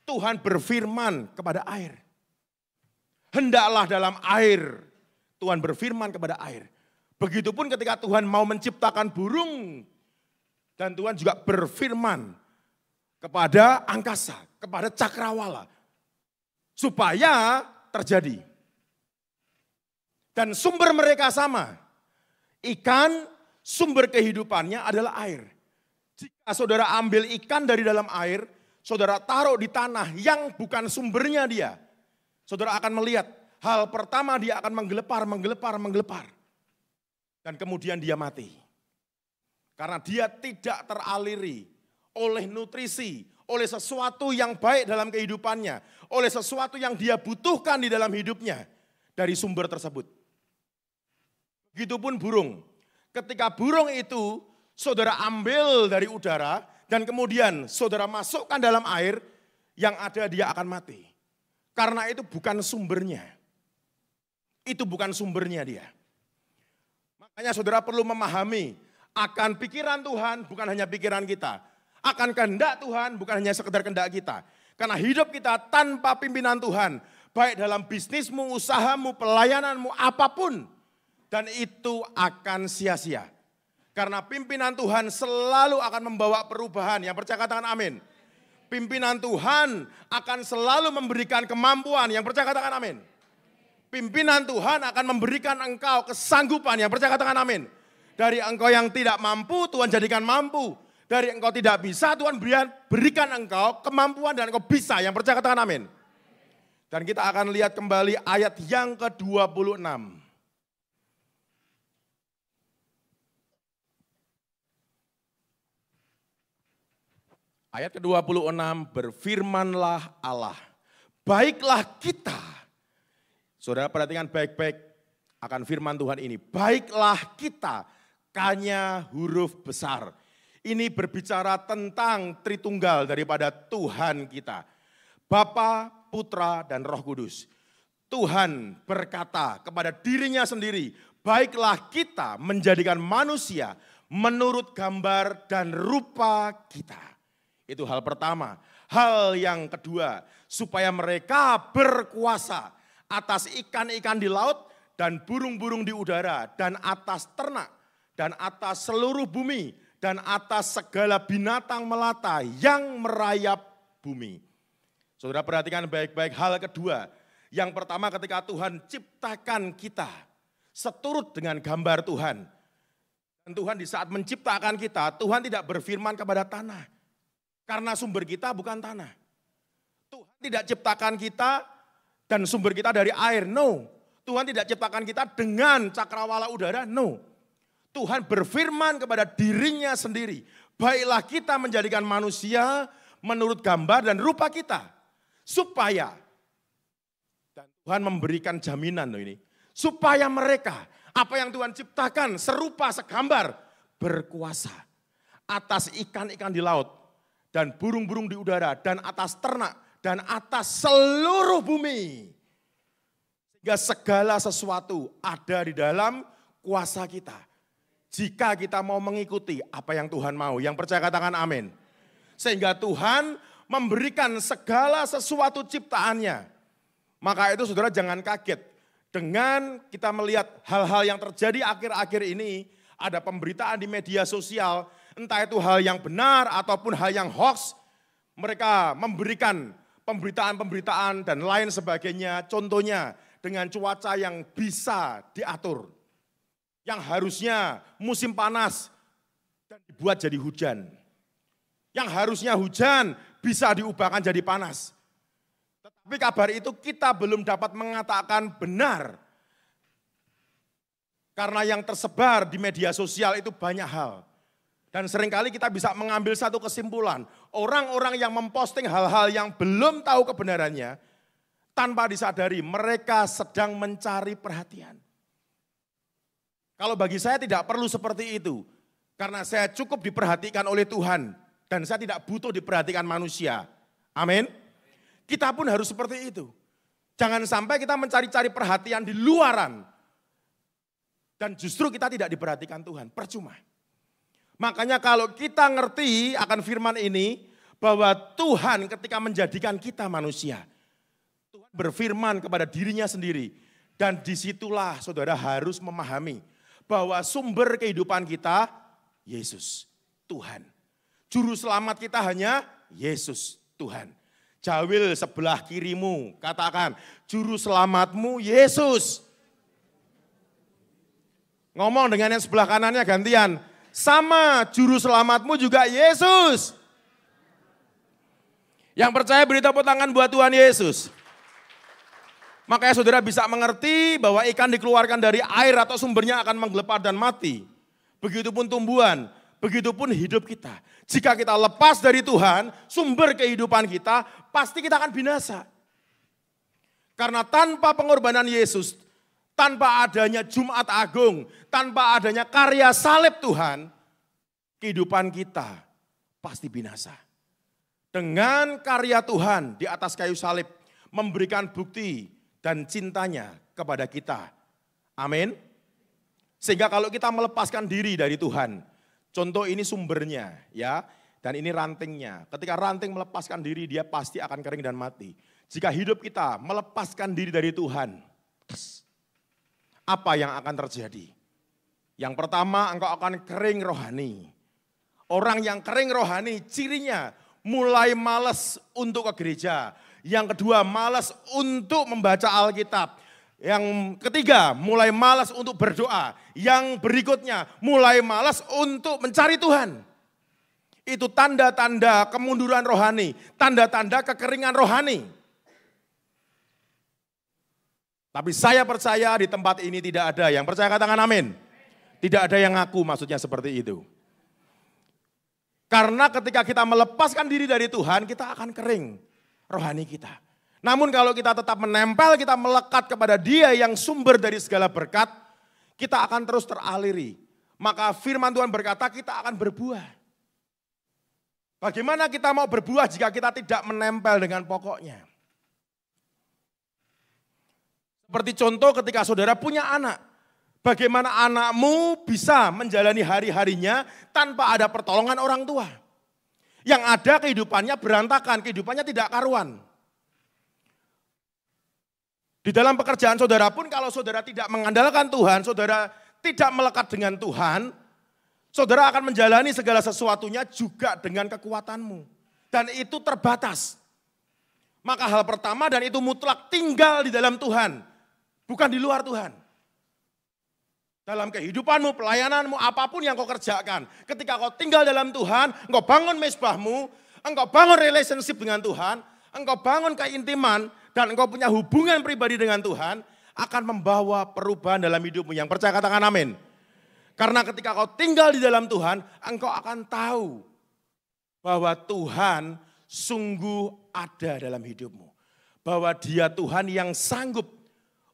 Tuhan berfirman kepada air. Hendaklah dalam air, Tuhan berfirman kepada air. Begitupun ketika Tuhan mau menciptakan burung, dan Tuhan juga berfirman kepada angkasa, kepada cakrawala. Supaya terjadi. Dan sumber mereka sama. Ikan, sumber kehidupannya adalah air. Jika saudara ambil ikan dari dalam air, saudara taruh di tanah yang bukan sumbernya dia. Saudara akan melihat hal pertama dia akan menggelepar. Dan kemudian dia mati. Karena dia tidak teraliri oleh nutrisi, oleh sesuatu yang baik dalam kehidupannya, oleh sesuatu yang dia butuhkan di dalam hidupnya dari sumber tersebut. Begitupun burung. Ketika burung itu saudara ambil dari udara dan kemudian saudara masukkan dalam air, yang ada dia akan mati. Karena itu bukan sumbernya. Itu bukan sumbernya dia. Makanya saudara perlu memahami akan pikiran Tuhan bukan hanya pikiran kita. Akan kehendak Tuhan bukan hanya sekedar kehendak kita. Karena hidup kita tanpa pimpinan Tuhan. Baik dalam bisnismu, usahamu, pelayananmu, apapun. Dan itu akan sia-sia. Karena pimpinan Tuhan selalu akan membawa perubahan. Yang percaya katakan amin. Pimpinan Tuhan akan selalu memberikan kemampuan. Yang percaya katakan amin. Pimpinan Tuhan akan memberikan engkau kesanggupan. Yang percaya katakan amin. Dari engkau yang tidak mampu, Tuhan jadikan mampu. Dari engkau tidak bisa, Tuhan berikan engkau kemampuan dan engkau bisa. Yang percaya katakan amin. Dan kita akan lihat kembali ayat yang ke-26. Ayat ke-26, berfirmanlah Allah. Baiklah kita. Saudara perhatikan baik-baik akan firman Tuhan ini. Baiklah kita. Kanya huruf besar. Ini berbicara tentang Tritunggal daripada Tuhan kita. Bapa, Putra, dan Roh Kudus. Tuhan berkata kepada dirinya sendiri, baiklah kita menjadikan manusia menurut gambar dan rupa kita. Itu hal pertama. Hal yang kedua, supaya mereka berkuasa atas ikan-ikan di laut dan burung-burung di udara dan atas ternak dan atas seluruh bumi dan atas segala binatang melata yang merayap bumi. Saudara perhatikan baik-baik hal kedua. Yang pertama ketika Tuhan ciptakan kita seturut dengan gambar Tuhan. Dan Tuhan di saat menciptakan kita, Tuhan tidak berfirman kepada tanah. Karena sumber kita bukan tanah. Tuhan tidak ciptakan kita dan sumber kita dari air, no. Tuhan tidak ciptakan kita dengan cakrawala udara, no. Tuhan berfirman kepada dirinya sendiri, baiklah kita menjadikan manusia menurut gambar dan rupa kita. Supaya, dan Tuhan memberikan jaminan loh ini, supaya mereka, apa yang Tuhan ciptakan serupa segambar, berkuasa atas ikan-ikan di laut dan burung-burung di udara dan atas ternak dan atas seluruh bumi. Sehingga segala sesuatu ada di dalam kuasa kita. Jika kita mau mengikuti apa yang Tuhan mau, yang percaya katakan amin. Sehingga Tuhan memberikan segala sesuatu ciptaannya. Maka itu saudara jangan kaget dengan kita melihat hal-hal yang terjadi akhir-akhir ini. Ada pemberitaan di media sosial, entah itu hal yang benar ataupun hal yang hoax. Mereka memberikan pemberitaan-pemberitaan dan lain sebagainya. Contohnya dengan cuaca yang bisa diatur. Yang harusnya musim panas dan dibuat jadi hujan. Yang harusnya hujan bisa diubahkan jadi panas. Tetapi kabar itu kita belum dapat mengatakan benar. Karena yang tersebar di media sosial itu banyak hal. Dan seringkali kita bisa mengambil satu kesimpulan. Orang-orang yang memposting hal-hal yang belum tahu kebenarannya, tanpa disadari mereka sedang mencari perhatian. Kalau bagi saya tidak perlu seperti itu. Karena saya cukup diperhatikan oleh Tuhan. Dan saya tidak butuh diperhatikan manusia. Amin. Kita pun harus seperti itu. Jangan sampai kita mencari-cari perhatian di luaran. Dan justru kita tidak diperhatikan Tuhan. Percuma. Makanya kalau kita ngerti akan firman ini. Bahwa Tuhan ketika menjadikan kita manusia. Tuhan berfirman kepada dirinya sendiri. Dan disitulah saudara harus memahami. Bahwa sumber kehidupan kita Yesus, Tuhan. Juru selamat kita hanya Yesus, Tuhan. Jawil sebelah kirimu, katakan juru selamatmu Yesus. Ngomong dengan yang sebelah kanannya gantian. Sama juru selamatmu juga Yesus. Yang percaya beri tepuk tangan buat Tuhan Yesus. Makanya saudara bisa mengerti bahwa ikan dikeluarkan dari air atau sumbernya akan menggelepar dan mati. Begitupun tumbuhan, begitupun hidup kita. Jika kita lepas dari Tuhan, sumber kehidupan kita, pasti kita akan binasa. Karena tanpa pengorbanan Yesus, tanpa adanya Jumat Agung, tanpa adanya karya salib Tuhan, kehidupan kita pasti binasa. Dengan karya Tuhan di atas kayu salib, memberikan bukti dan cintanya kepada kita. Amin. Sehingga kalau kita melepaskan diri dari Tuhan, contoh ini sumbernya ya, dan ini rantingnya. Ketika ranting melepaskan diri, dia pasti akan kering dan mati. Jika hidup kita melepaskan diri dari Tuhan, apa yang akan terjadi? Yang pertama, engkau akan kering rohani. Orang yang kering rohani cirinya mulai malas untuk ke gereja. Yang kedua, malas untuk membaca Alkitab. Yang ketiga, mulai malas untuk berdoa. Yang berikutnya, mulai malas untuk mencari Tuhan. Itu tanda-tanda kemunduran rohani, tanda-tanda kekeringan rohani. Tapi saya percaya di tempat ini tidak ada. Yang percaya katakan amin. Tidak ada yang ngaku maksudnya seperti itu. Karena ketika kita melepaskan diri dari Tuhan, kita akan kering rohani kita. Namun kalau kita tetap menempel, kita melekat kepada Dia yang sumber dari segala berkat, kita akan terus teraliri. Maka firman Tuhan berkata kita akan berbuah. Bagaimana kita mau berbuah jika kita tidak menempel dengan pokoknya? Seperti contoh ketika saudara punya anak. Bagaimana anakmu bisa menjalani hari-harinya tanpa ada pertolongan orang tua. Yang ada kehidupannya berantakan, kehidupannya tidak karuan. Di dalam pekerjaan saudara pun kalau saudara tidak mengandalkan Tuhan, saudara tidak melekat dengan Tuhan, saudara akan menjalani segala sesuatunya juga dengan kekuatanmu. Dan itu terbatas. Maka hal pertama dan itu mutlak tinggal di dalam Tuhan, bukan di luar Tuhan. Dalam kehidupanmu, pelayananmu, apapun yang kau kerjakan. Ketika kau tinggal dalam Tuhan, engkau bangun mezbahmu, engkau bangun relationship dengan Tuhan, engkau bangun keintiman, dan engkau punya hubungan pribadi dengan Tuhan, akan membawa perubahan dalam hidupmu. Yang percaya katakan amin. Karena ketika kau tinggal di dalam Tuhan, engkau akan tahu bahwa Tuhan sungguh ada dalam hidupmu. Bahwa Dia Tuhan yang sanggup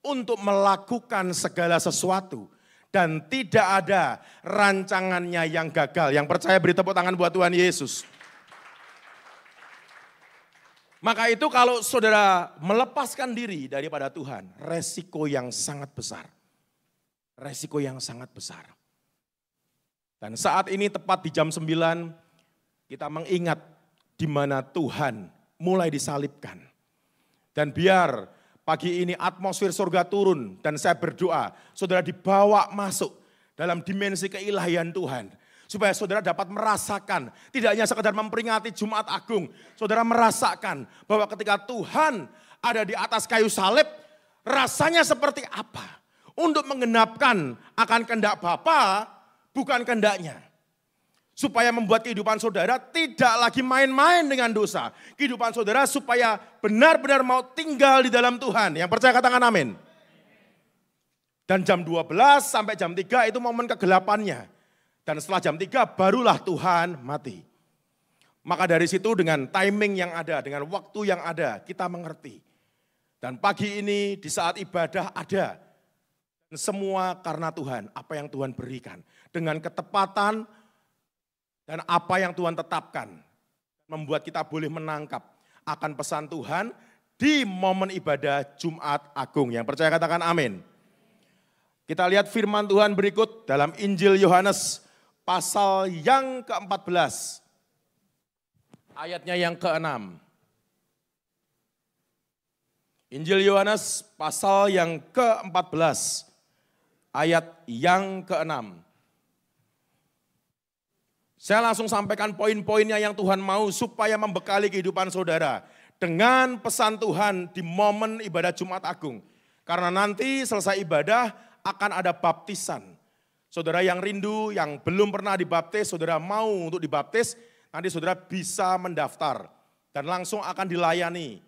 untuk melakukan segala sesuatu. Dan tidak ada rancangannya yang gagal. Yang percaya beri tepuk tangan buat Tuhan Yesus. Maka itu kalau saudara melepaskan diri daripada Tuhan, resiko yang sangat besar. Resiko yang sangat besar. Dan saat ini tepat di jam 9, kita mengingat di mana Tuhan mulai disalibkan. Dan biar pagi ini atmosfer surga turun dan saya berdoa, saudara dibawa masuk dalam dimensi keilahian Tuhan. Supaya saudara dapat merasakan, tidak hanya sekedar memperingati Jumat Agung. Saudara merasakan bahwa ketika Tuhan ada di atas kayu salib, rasanya seperti apa? Untuk menggenapkan akan kehendak Bapa, bukan kehendaknya. Supaya membuat kehidupan saudara tidak lagi main-main dengan dosa. Kehidupan saudara supaya benar-benar mau tinggal di dalam Tuhan. Yang percaya katakan amin. Dan jam 12 sampai jam 3 itu momen kegelapannya. Dan setelah jam 3 barulah Tuhan mati. Maka dari situ dengan timing yang ada, dengan waktu yang ada, kita mengerti. Dan pagi ini di saat ibadah ada. Dan semua karena Tuhan, apa yang Tuhan berikan. Dengan ketepatan dan apa yang Tuhan tetapkan. Membuat kita boleh menangkap akan pesan Tuhan di momen ibadah Jumat Agung. Yang percaya katakan amin. Kita lihat firman Tuhan berikut dalam Injil Yohanes pasal yang ke-14, ayatnya yang ke-6. Injil Yohanes pasal yang ke-14, ayat yang ke-6. Saya langsung sampaikan poin-poinnya yang Tuhan mau supaya membekali kehidupan saudara. Dengan pesan Tuhan di momen ibadah Jumat Agung. Karena nanti selesai ibadah akan ada baptisan. Saudara yang rindu, yang belum pernah dibaptis, saudara mau untuk dibaptis, nanti saudara bisa mendaftar. Dan langsung akan dilayani.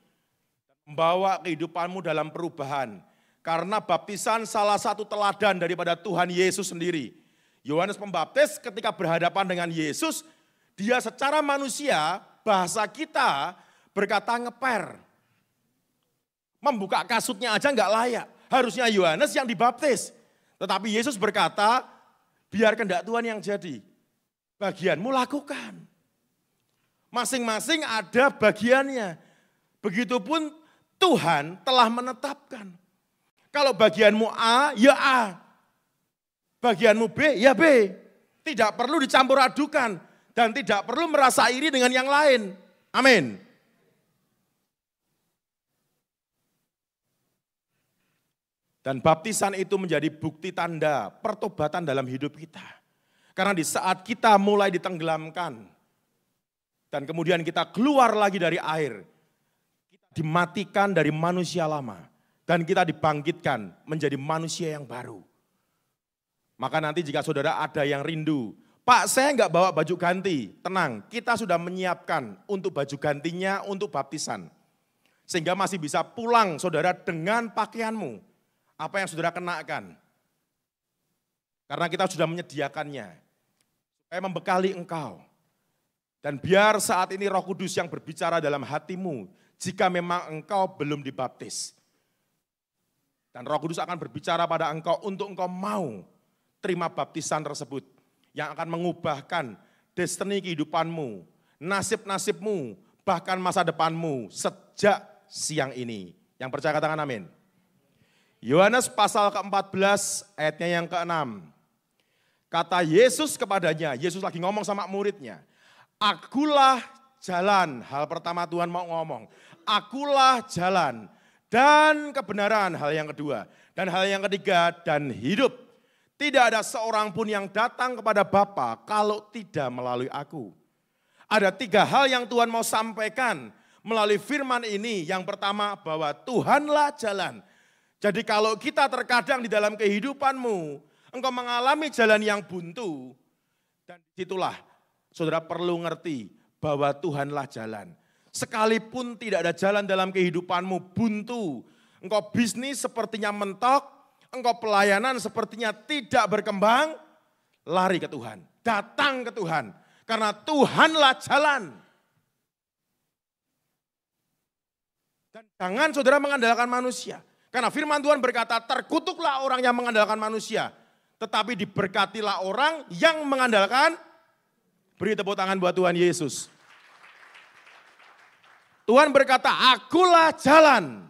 Membawa kehidupanmu dalam perubahan. Karena baptisan salah satu teladan daripada Tuhan Yesus sendiri. Yohanes Pembaptis ketika berhadapan dengan Yesus, dia secara manusia, bahasa kita berkata ngeper. Membuka kasutnya aja enggak layak. Harusnya Yohanes yang dibaptis. Tetapi Yesus berkata, biar kehendak Tuhan yang jadi. Bagianmu lakukan. Masing-masing ada bagiannya. Begitupun Tuhan telah menetapkan. Kalau bagianmu A, ya A. Bagianmu B, ya B. Tidak perlu dicampur adukan. Dan tidak perlu merasa iri dengan yang lain. Amin. Dan baptisan itu menjadi bukti tanda pertobatan dalam hidup kita. Karena di saat kita mulai ditenggelamkan, dan kemudian kita keluar lagi dari air, kita dimatikan dari manusia lama, dan kita dibangkitkan menjadi manusia yang baru. Maka nanti jika saudara ada yang rindu, Pak saya enggak bawa baju ganti, tenang, kita sudah menyiapkan untuk baju gantinya untuk baptisan. Sehingga masih bisa pulang saudara dengan pakaianmu. Apa yang saudara kenakan. Karena kita sudah menyediakannya. Supaya membekali engkau. Dan biar saat ini Roh Kudus yang berbicara dalam hatimu. Jika memang engkau belum dibaptis. Dan Roh Kudus akan berbicara pada engkau untuk engkau mau terima baptisan tersebut. Yang akan mengubahkan destiny kehidupanmu. Nasib-nasibmu. Bahkan masa depanmu sejak siang ini. Yang percaya katakan amin. Yohanes pasal ke-14 ayatnya yang ke-6. Kata Yesus kepadanya, Yesus lagi ngomong sama muridnya. Akulah jalan, hal pertama Tuhan mau ngomong. Akulah jalan dan kebenaran, hal yang kedua. Dan hal yang ketiga, dan hidup. Tidak ada seorang pun yang datang kepada Bapa kalau tidak melalui aku. Ada 3 hal yang Tuhan mau sampaikan melalui firman ini. Yang pertama, bahwa Tuhanlah jalan. Jadi kalau kita terkadang di dalam kehidupanmu, engkau mengalami jalan yang buntu, dan disitulah saudara perlu ngerti bahwa Tuhanlah jalan. Sekalipun tidak ada jalan dalam kehidupanmu buntu, engkau bisnis sepertinya mentok, engkau pelayanan sepertinya tidak berkembang, lari ke Tuhan, datang ke Tuhan, karena Tuhanlah jalan. Dan jangan saudara mengandalkan manusia. Karena firman Tuhan berkata, terkutuklah orang yang mengandalkan manusia. Tetapi diberkatilah orang yang mengandalkan. Beri tepuk tangan buat Tuhan Yesus. Tuhan berkata, akulah jalan.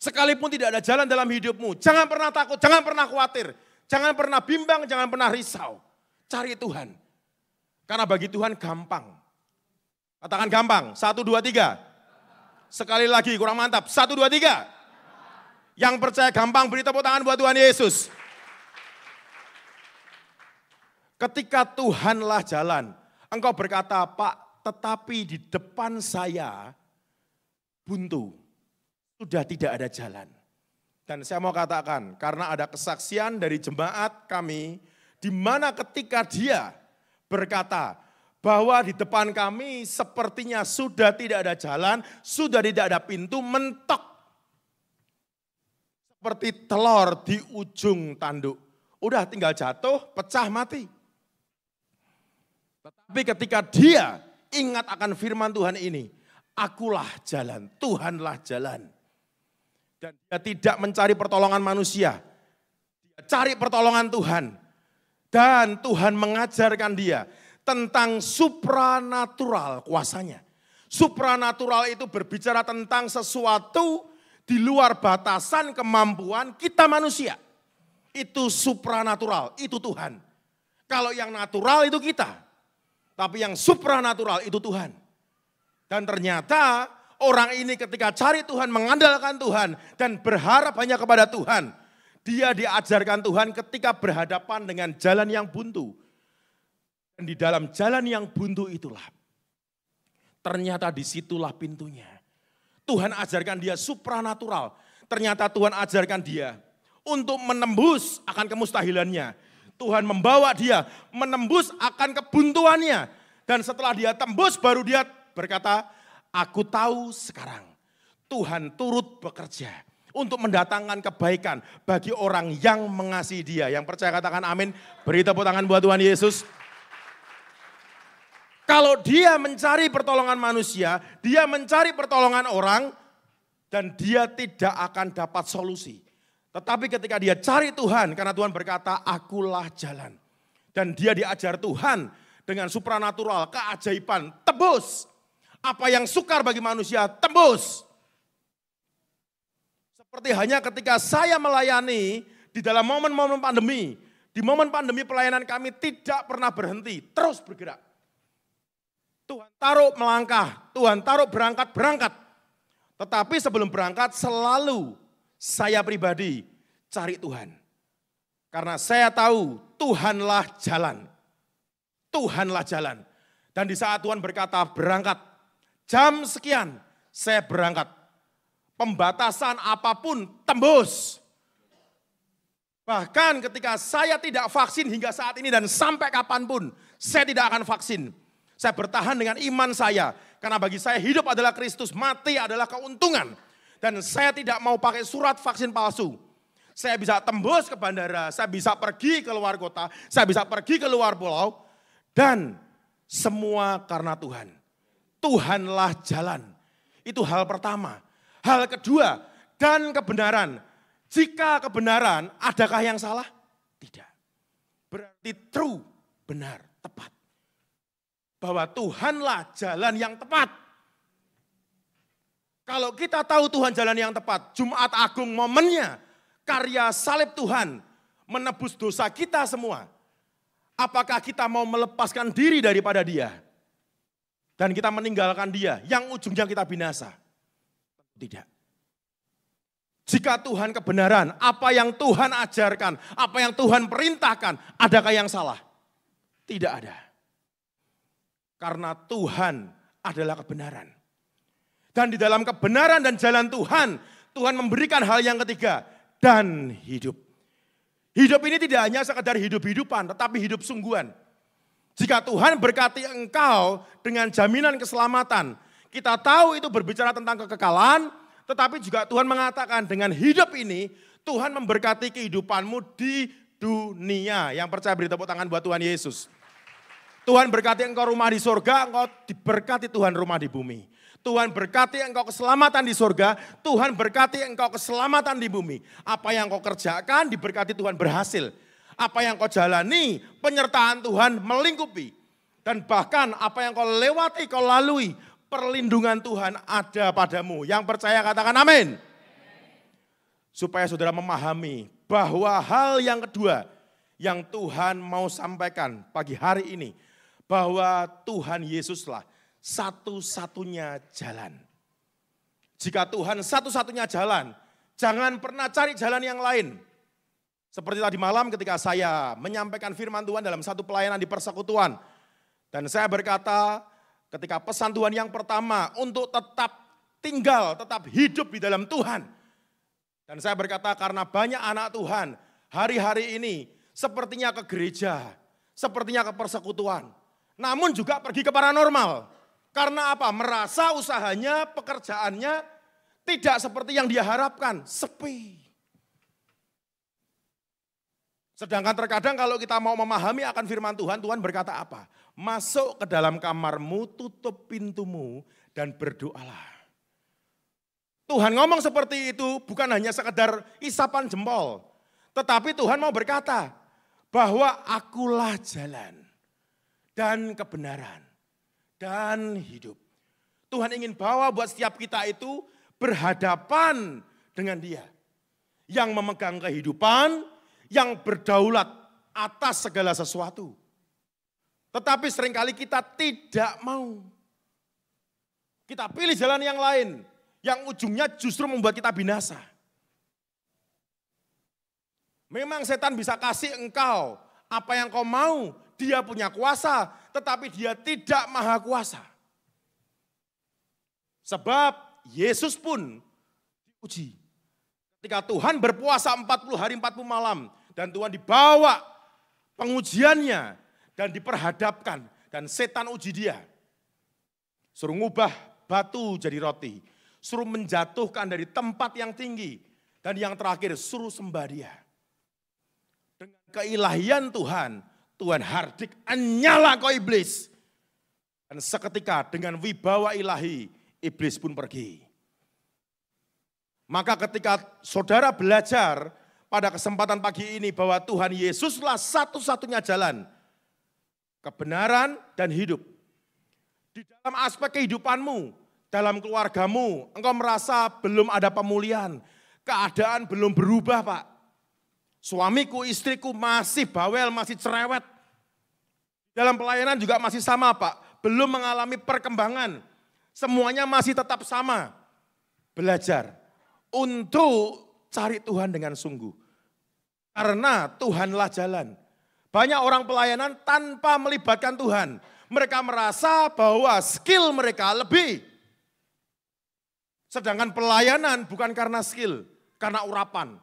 Sekalipun tidak ada jalan dalam hidupmu, jangan pernah takut, jangan pernah khawatir. Jangan pernah bimbang, jangan pernah risau. Cari Tuhan. Karena bagi Tuhan gampang. Katakan gampang, 1, 2, 3. Sekali lagi kurang mantap, 1, 2, 3. Yang percaya gampang, beri tepuk tangan buat Tuhan Yesus. Ketika Tuhanlah jalan, engkau berkata, Pak, tetapi di depan saya buntu, sudah tidak ada jalan. Dan saya mau katakan, karena ada kesaksian dari jemaat kami, di mana ketika dia berkata bahwa di depan kami sepertinya sudah tidak ada jalan, sudah tidak ada pintu, mentok. Seperti telur di ujung tanduk. Udah tinggal jatuh, pecah, mati. Tetapi ketika dia ingat akan firman Tuhan ini, akulah jalan, Tuhanlah jalan. Dan dia tidak mencari pertolongan manusia, dia cari pertolongan Tuhan. Dan Tuhan mengajarkan dia tentang supranatural kuasanya. Supranatural itu berbicara tentang sesuatu di luar batasan kemampuan kita manusia. Itu supranatural, itu Tuhan. Kalau yang natural itu kita. Tapi yang supranatural itu Tuhan. Dan ternyata orang ini ketika cari Tuhan, mengandalkan Tuhan, dan berharap hanya kepada Tuhan. Dia diajarkan Tuhan ketika berhadapan dengan jalan yang buntu. Dan di dalam jalan yang buntu itulah, ternyata disitulah pintunya. Tuhan ajarkan dia supranatural. Ternyata Tuhan ajarkan dia untuk menembus akan kemustahilannya. Tuhan membawa dia menembus akan kebuntuannya. Dan setelah dia tembus baru dia berkata, aku tahu sekarang Tuhan turut bekerja untuk mendatangkan kebaikan bagi orang yang mengasihi dia. Yang percaya katakan amin. Beri tepuk tangan buat Tuhan Yesus. Kalau dia mencari pertolongan manusia, dia mencari pertolongan orang, dan dia tidak akan dapat solusi. Tetapi ketika dia cari Tuhan, karena Tuhan berkata, akulah jalan. Dan dia diajar Tuhan dengan supranatural, keajaiban, tembus. Apa yang sukar bagi manusia, tembus. Seperti hanya ketika saya melayani di dalam momen-momen pandemi. Di momen pandemi pelayanan kami tidak pernah berhenti, terus bergerak. Tuhan taruh melangkah, Tuhan taruh berangkat. Tetapi sebelum berangkat selalu saya pribadi cari Tuhan. Karena saya tahu Tuhanlah jalan. Tuhanlah jalan. Dan di saat Tuhan berkata berangkat, jam sekian saya berangkat. Pembatasan apapun tembus. Bahkan ketika saya tidak vaksin hingga saat ini dan sampai kapanpun saya tidak akan vaksin. Saya bertahan dengan iman saya. Karena bagi saya hidup adalah Kristus, mati adalah keuntungan. Dan saya tidak mau pakai surat vaksin palsu. Saya bisa tembus ke bandara, saya bisa pergi ke luar kota, saya bisa pergi ke luar pulau. Dan semua karena Tuhan. Tuhanlah jalan. Itu hal pertama. Hal kedua, dan kebenaran. Jika kebenaran, adakah yang salah? Tidak. Berarti true, benar, tepat. Bahwa Tuhanlah jalan yang tepat. Kalau kita tahu Tuhan jalan yang tepat, Jumat Agung momennya, karya salib Tuhan menebus dosa kita semua. Apakah kita mau melepaskan diri daripada dia? Dan kita meninggalkan dia yang ujungnya kita binasa? Tidak. Jika Tuhan kebenaran, apa yang Tuhan ajarkan, apa yang Tuhan perintahkan, adakah yang salah? Tidak ada. Karena Tuhan adalah kebenaran. Dan di dalam kebenaran dan jalan Tuhan, Tuhan memberikan hal yang ketiga, dan hidup. Hidup ini tidak hanya sekedar hidup-hidupan, tetapi hidup sungguhan. Jika Tuhan berkati engkau dengan jaminan keselamatan, kita tahu itu berbicara tentang kekekalan, tetapi juga Tuhan mengatakan dengan hidup ini, Tuhan memberkati kehidupanmu di dunia. Yang percaya beri tepuk tangan buat Tuhan Yesus. Tuhan berkati engkau rumah di surga, engkau diberkati Tuhan rumah di bumi. Tuhan berkati engkau keselamatan di surga, Tuhan berkati engkau keselamatan di bumi. Apa yang kau kerjakan diberkati Tuhan berhasil. Apa yang kau jalani, penyertaan Tuhan melingkupi. Dan bahkan apa yang kau lewati, kau lalui, perlindungan Tuhan ada padamu. Yang percaya katakan amin. Supaya saudara memahami bahwa hal yang kedua yang Tuhan mau sampaikan pagi hari ini. Bahwa Tuhan Yesuslah satu-satunya jalan. Jika Tuhan satu-satunya jalan, jangan pernah cari jalan yang lain. Seperti tadi malam ketika saya menyampaikan firman Tuhan dalam satu pelayanan di persekutuan. Dan saya berkata ketika pesan Tuhan yang pertama untuk tetap tinggal, tetap hidup di dalam Tuhan. Dan saya berkata karena banyak anak Tuhan hari-hari ini sepertinya ke gereja, sepertinya ke persekutuan. Namun juga pergi ke paranormal. Karena apa? Merasa usahanya, pekerjaannya tidak seperti yang dia harapkan, sepi. Sedangkan terkadang kalau kita mau memahami akan firman Tuhan, Tuhan berkata apa? Masuk ke dalam kamarmu, tutup pintumu, dan berdoalah. Tuhan ngomong seperti itu bukan hanya sekedar isapan jempol. Tetapi Tuhan mau berkata bahwa akulah jalan dan kebenaran dan hidup. Tuhan ingin bawa buat setiap kita itu berhadapan dengan Dia. Yang memegang kehidupan, yang berdaulat atas segala sesuatu. Tetapi seringkali kita tidak mau. Kita pilih jalan yang lain, yang ujungnya justru membuat kita binasa. Memang setan bisa kasih engkau apa yang kau mau, dia punya kuasa, tetapi dia tidak maha kuasa. Sebab Yesus pun diuji. Ketika Tuhan berpuasa 40 hari 40 malam, dan Tuhan dibawa pengujiannya, dan diperhadapkan, dan setan uji dia. Suruh ngubah batu jadi roti, suruh menjatuhkan dari tempat yang tinggi, dan yang terakhir suruh sembah dia. Dengan keilahian Tuhan, Tuhan hardik, nyala kau iblis. Dan seketika dengan wibawa ilahi, iblis pun pergi. Maka ketika saudara belajar pada kesempatan pagi ini bahwa Tuhan Yesuslah satu-satunya jalan, kebenaran dan hidup. Di dalam aspek kehidupanmu, dalam keluargamu, engkau merasa belum ada pemulihan, keadaan belum berubah Pak. Suamiku, istriku masih bawel, masih cerewet. Dalam pelayanan juga masih sama Pak, belum mengalami perkembangan. Semuanya masih tetap sama. Belajar untuk cari Tuhan dengan sungguh. Karena Tuhanlah jalan. Banyak orang pelayanan tanpa melibatkan Tuhan. Mereka merasa bahwa skill mereka lebih. Sedangkan pelayanan bukan karena skill, karena urapan.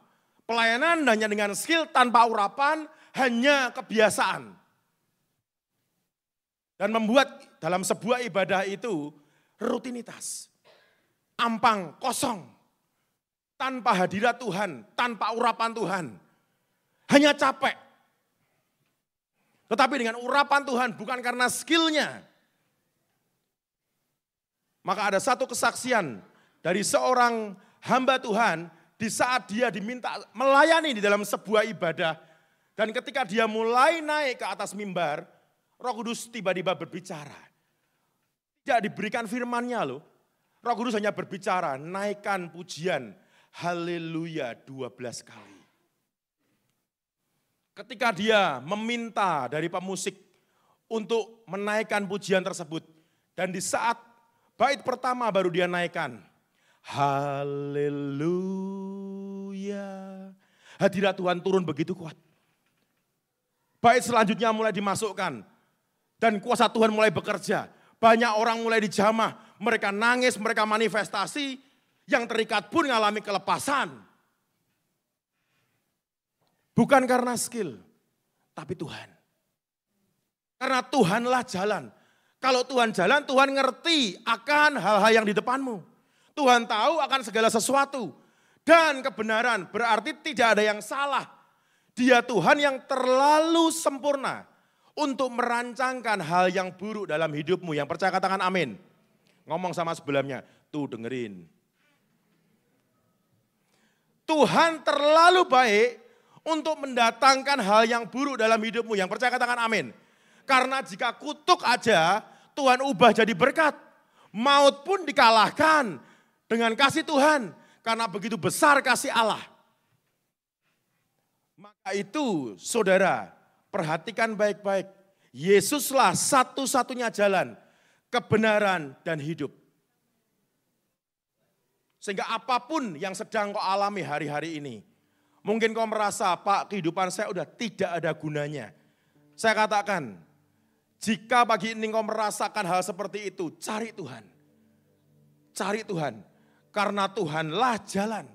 Pelayanan hanya dengan skill tanpa urapan, hanya kebiasaan. Dan membuat dalam sebuah ibadah itu rutinitas. Ampang, kosong. Tanpa hadirat Tuhan, tanpa urapan Tuhan. Hanya capek. Tetapi dengan urapan Tuhan bukan karena skillnya. Maka ada satu kesaksian dari seorang hamba Tuhan di saat dia diminta melayani di dalam sebuah ibadah. Dan ketika dia mulai naik ke atas mimbar, Roh Kudus tiba-tiba berbicara. Tidak diberikan firman-Nya loh. Roh Kudus hanya berbicara, naikkan pujian, haleluya 12 kali. Ketika dia meminta dari pemusik untuk menaikkan pujian tersebut. Dan di saat bait pertama baru dia naikkan. Haleluya. Hadirat Tuhan turun begitu kuat. Bait selanjutnya mulai dimasukkan. Dan kuasa Tuhan mulai bekerja. Banyak orang mulai dijamah. Mereka nangis, mereka manifestasi. Yang terikat pun mengalami kelepasan. Bukan karena skill, tapi Tuhan. Karena Tuhanlah jalan. Kalau Tuhan jalan, Tuhan ngerti akan hal-hal yang di depanmu. Tuhan tahu akan segala sesuatu. Dan kebenaran berarti tidak ada yang salah. Dia Tuhan yang terlalu sempurna untuk merancangkan hal yang buruk dalam hidupmu. Yang percaya katakan amin. Ngomong sama sebelahnya, tuh dengerin. Tuhan terlalu baik untuk mendatangkan hal yang buruk dalam hidupmu. Yang percaya katakan amin. Karena jika kutuk aja, Tuhan ubah jadi berkat. Maut pun dikalahkan dengan kasih Tuhan. Karena begitu besar kasih Allah. Maka itu saudara, perhatikan baik-baik. Yesuslah satu-satunya jalan, kebenaran dan hidup. Sehingga apapun yang sedang kau alami hari-hari ini. Mungkin kau merasa, Pak, kehidupan saya udah tidak ada gunanya. Saya katakan, jika pagi ini kau merasakan hal seperti itu, cari Tuhan. Cari Tuhan, karena Tuhanlah jalan.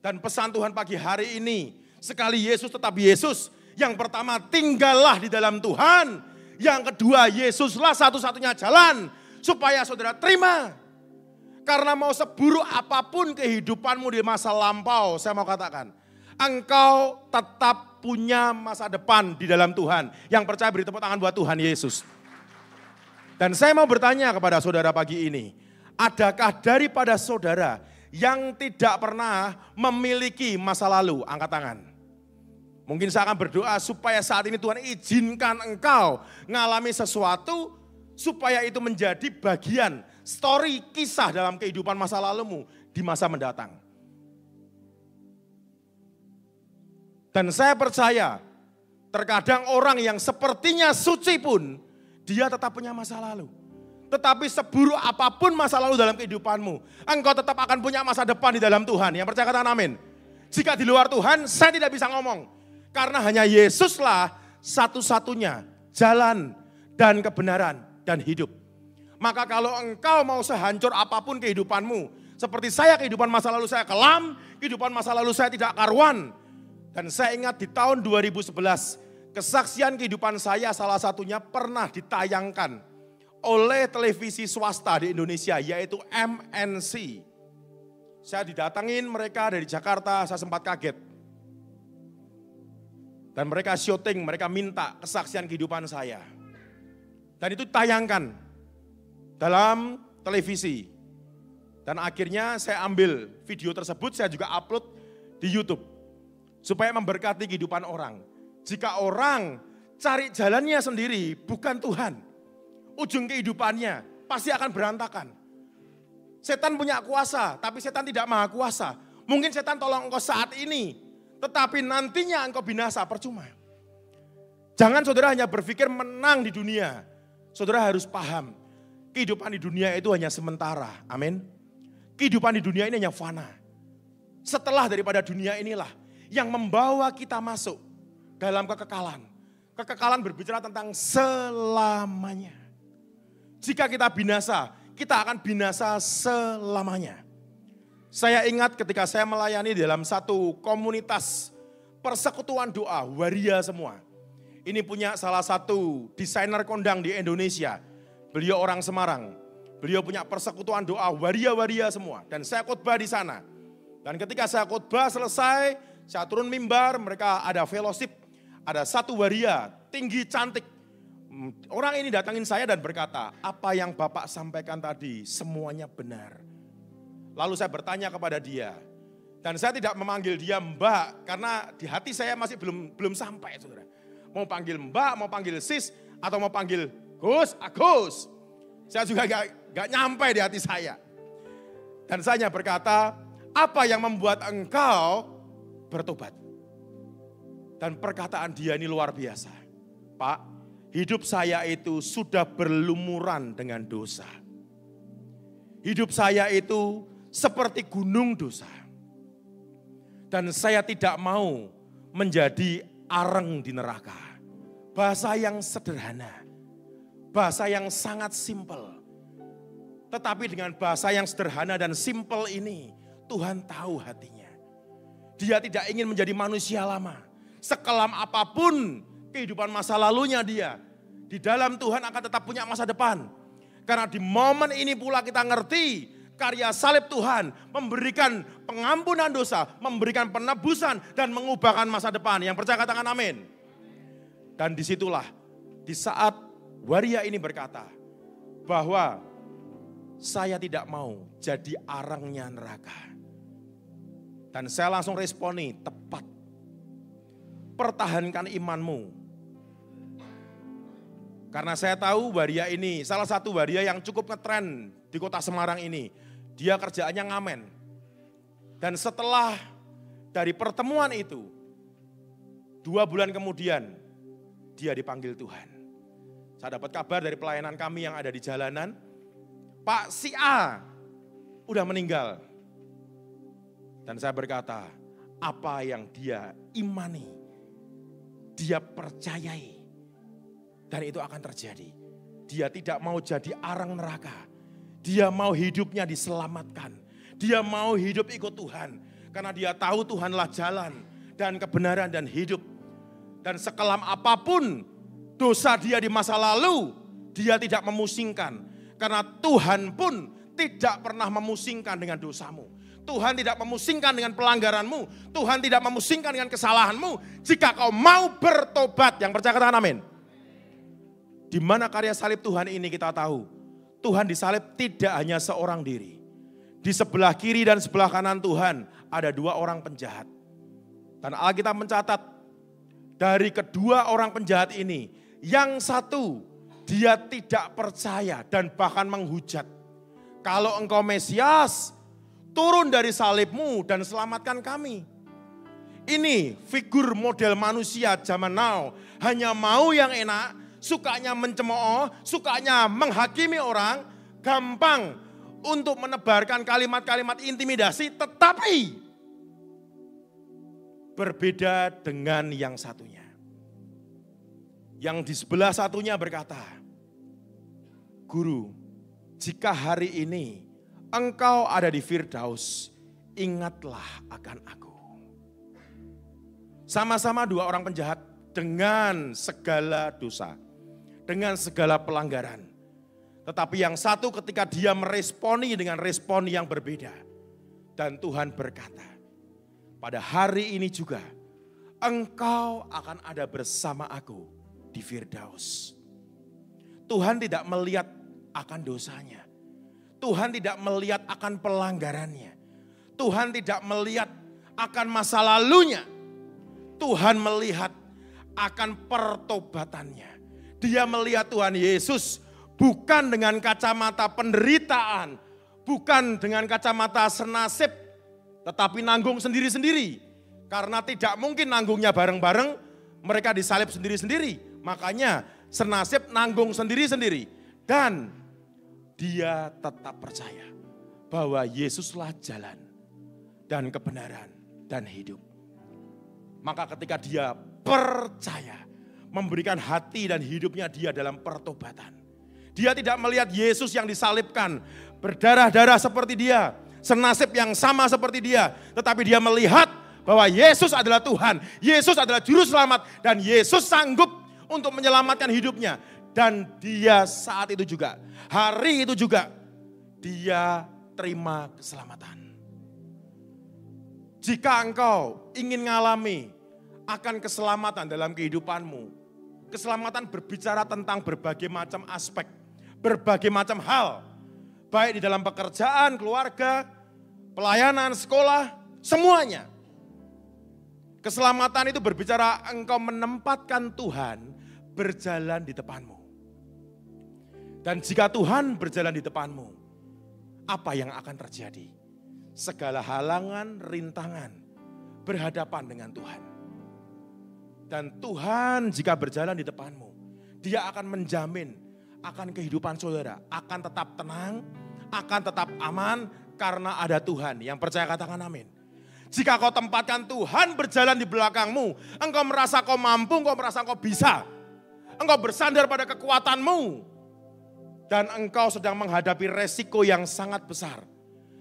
Dan pesan Tuhan pagi hari ini, sekali Yesus tetap Yesus. Yang pertama, tinggallah di dalam Tuhan. Yang kedua, Yesuslah satu-satunya jalan. Supaya saudara terima. Karena mau seburuk apapun kehidupanmu di masa lampau, saya mau katakan, engkau tetap punya masa depan di dalam Tuhan. Yang percaya beri tepuk tangan buat Tuhan Yesus. Dan saya mau bertanya kepada saudara pagi ini, adakah daripada saudara yang tidak pernah memiliki masa lalu? Angkat tangan. Mungkin saya akan berdoa supaya saat ini Tuhan izinkan engkau mengalami sesuatu supaya itu menjadi bagian story kisah dalam kehidupan masa lalumu di masa mendatang. Dan saya percaya terkadang orang yang sepertinya suci pun dia tetap punya masa lalu. Tetapi seburuk apapun masa lalu dalam kehidupanmu, engkau tetap akan punya masa depan di dalam Tuhan. Yang percaya katakan amin. Jika di luar Tuhan saya tidak bisa ngomong. Karena hanya Yesuslah satu-satunya jalan dan kebenaran dan hidup. Maka kalau engkau mau sehancur apapun kehidupanmu, seperti saya kehidupan masa lalu saya kelam, kehidupan masa lalu saya tidak karuan. Dan saya ingat di tahun 2011, kesaksian kehidupan saya salah satunya pernah ditayangkan oleh televisi swasta di Indonesia, yaitu MNC. Saya didatengin mereka dari Jakarta, saya sempat kaget. Dan mereka syuting, mereka minta kesaksian kehidupan saya. Dan itu tayangkan dalam televisi. Dan akhirnya saya ambil video tersebut, saya juga upload di YouTube. Supaya memberkati kehidupan orang. Jika orang cari jalannya sendiri, bukan Tuhan. Ujung kehidupannya pasti akan berantakan. Setan punya kuasa, tapi setan tidak maha kuasa. Mungkin setan tolong engkau saat ini, tetapi nantinya engkau binasa, percuma. Jangan saudara hanya berpikir menang di dunia. Saudara harus paham, kehidupan di dunia itu hanya sementara. Amin. Kehidupan di dunia ini hanya fana. Setelah daripada dunia inilah yang membawa kita masuk dalam kekekalan. Kekekalan berbicara tentang selamanya. Jika kita binasa, kita akan binasa selamanya. Saya ingat ketika saya melayani dalam satu komunitas persekutuan doa, waria semua. Ini punya salah satu desainer kondang di Indonesia. Beliau orang Semarang. Beliau punya persekutuan doa, waria-waria semua. Dan saya khotbah di sana. Dan ketika saya khotbah selesai, saya turun mimbar, mereka ada fellowship. Ada satu waria, tinggi, cantik. Orang ini datangin saya dan berkata, apa yang Bapak sampaikan tadi semuanya benar. Lalu saya bertanya kepada dia. Dan saya tidak memanggil dia Mbak, karena di hati saya masih belum sampai, saudara. Mau panggil Mbak, mau panggil Sis, atau mau panggil Gus, Agus. Saya juga gak nyampe di hati saya. Dan saya hanya berkata, apa yang membuat engkau bertobat? Dan perkataan dia ini luar biasa. Pak, hidup saya itu sudah berlumuran dengan dosa. Hidup saya itu seperti gunung dosa. Dan saya tidak mau menjadi areng di neraka. Bahasa yang sederhana. Bahasa yang sangat simpel. Tetapi dengan bahasa yang sederhana dan simpel ini, Tuhan tahu hatinya. Dia tidak ingin menjadi manusia lama. Sekelam apapun kehidupan masa lalunya dia, di dalam Tuhan akan tetap punya masa depan. Karena di momen ini pula kita ngerti karya salib Tuhan memberikan pengampunan dosa, memberikan penebusan dan mengubahkan masa depan. Yang percaya katakan amin. Dan disitulah di saat waria ini berkata bahwa saya tidak mau jadi arangnya neraka. Dan saya langsung responi tepat. Pertahankan imanmu. Karena saya tahu waria ini salah satu waria yang cukup ngetren di kota Semarang ini. Dia kerjaannya ngamen. Dan setelah dari pertemuan itu, 2 bulan kemudian dia dipanggil Tuhan. Saya dapat kabar dari pelayanan kami yang ada di jalanan, Pak si A udah meninggal. Dan saya berkata, apa yang dia imani, dia percayai, dan itu akan terjadi. Dia tidak mau jadi arang neraka. Dia mau hidupnya diselamatkan. Dia mau hidup ikut Tuhan. Karena dia tahu Tuhanlah jalan dan kebenaran dan hidup. Dan sekelam apapun dosa dia di masa lalu, dia tidak memusingkan. Karena Tuhan pun tidak pernah memusingkan dengan dosamu. Tuhan tidak memusingkan dengan pelanggaranmu. Tuhan tidak memusingkan dengan kesalahanmu. Jika kau mau bertobat, yang percaya katakan amin. Di mana karya salib Tuhan ini kita tahu. Tuhan disalib tidak hanya seorang diri. Di sebelah kiri dan sebelah kanan Tuhan ada 2 orang penjahat. Dan Alkitab mencatat dari kedua orang penjahat ini, yang satu dia tidak percaya dan bahkan menghujat. Kalau engkau Mesias, turun dari salibmu dan selamatkan kami. Ini figur model manusia zaman now. Hanya mau yang enak, sukanya mencemooh, sukanya menghakimi orang, gampang untuk menebarkan kalimat-kalimat intimidasi, tetapi berbeda dengan yang satunya. Yang di sebelah satunya berkata, Guru, jika hari ini engkau ada di Firdaus, ingatlah akan aku. Sama-sama 2 orang penjahat dengan segala dosa, dengan segala pelanggaran. Tetapi yang satu ketika dia meresponi dengan respon yang berbeda. Dan Tuhan berkata, pada hari ini juga engkau akan ada bersama aku di Firdaus. Tuhan tidak melihat akan dosanya. Tuhan tidak melihat akan pelanggarannya. Tuhan tidak melihat akan masa lalunya. Tuhan melihat akan pertobatannya. Dia melihat Tuhan Yesus bukan dengan kacamata penderitaan, bukan dengan kacamata senasib, tetapi nanggung sendiri-sendiri. Karena tidak mungkin nanggungnya bareng-bareng, mereka disalib sendiri-sendiri. Makanya senasib nanggung sendiri-sendiri. Dan dia tetap percaya bahwa Yesuslah jalan dan kebenaran dan hidup. Maka ketika dia percaya, memberikan hati dan hidupnya dia dalam pertobatan. Dia tidak melihat Yesus yang disalibkan, berdarah-darah seperti dia, senasib yang sama seperti dia. Tetapi dia melihat bahwa Yesus adalah Tuhan, Yesus adalah Juru Selamat, dan Yesus sanggup untuk menyelamatkan hidupnya. Dan dia saat itu juga, hari itu juga, dia terima keselamatan. Jika engkau ingin mengalami akan keselamatan dalam kehidupanmu, keselamatan berbicara tentang berbagai macam aspek, berbagai macam hal, baik di dalam pekerjaan, keluarga, pelayanan, sekolah, semuanya. Keselamatan itu berbicara engkau menempatkan Tuhan berjalan di depanmu. Dan jika Tuhan berjalan di depanmu, apa yang akan terjadi? segala halangan, rintangan berhadapan dengan Tuhan. Dan Tuhan jika berjalan di depanmu, Dia akan menjamin akan kehidupan saudara, akan tetap tenang, akan tetap aman karena ada Tuhan. Yang percaya katakan amin. Jika kau tempatkan Tuhan berjalan di belakangmu, engkau merasa kau mampu, engkau merasa kau bisa. Engkau bersandar pada kekuatanmu. Dan engkau sedang menghadapi resiko yang sangat besar.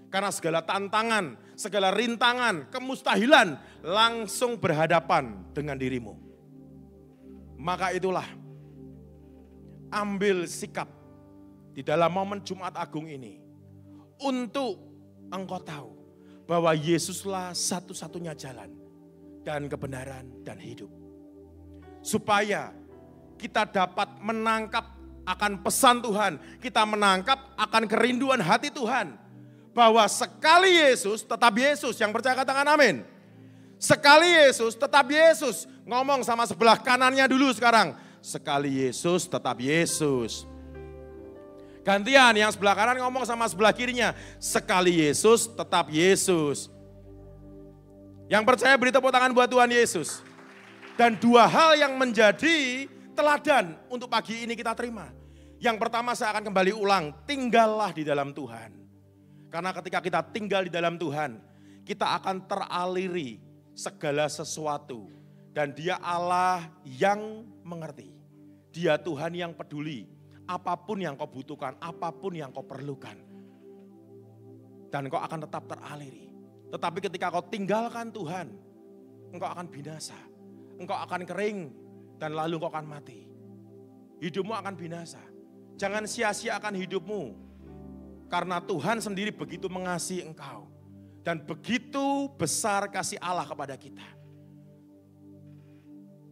Karena segala tantangan, segala rintangan, kemustahilan langsung berhadapan dengan dirimu. Maka itulah, ambil sikap di dalam momen Jumat Agung ini. Untuk engkau tahu bahwa Yesuslah satu-satunya jalan dan kebenaran dan hidup. Supaya kita dapat menangkap akan pesan Tuhan, kita menangkap akan kerinduan hati Tuhan. Bahwa sekali Yesus tetap Yesus, yang percaya katakan amin. Sekali Yesus tetap Yesus. Ngomong sama sebelah kanannya dulu sekarang. Sekali Yesus tetap Yesus. Gantian, yang sebelah kanan ngomong sama sebelah kirinya. Sekali Yesus tetap Yesus. Yang percaya beri tepuk tangan buat Tuhan Yesus. Dan dua hal yang menjadi teladan untuk pagi ini kita terima. Yang pertama saya akan kembali ulang, tinggallah di dalam Tuhan. Karena ketika kita tinggal di dalam Tuhan, kita akan teraliri segala sesuatu. Dan Dia Allah yang mengerti. Dia Tuhan yang peduli. Apapun yang kau butuhkan, apapun yang kau perlukan. Dan kau akan tetap teraliri. Tetapi ketika kau tinggalkan Tuhan, engkau akan binasa. Engkau akan kering dan lalu engkau akan mati. Hidupmu akan binasa. Jangan sia-siakan hidupmu. Karena Tuhan sendiri begitu mengasihi engkau. Dan begitu besar kasih Allah kepada kita.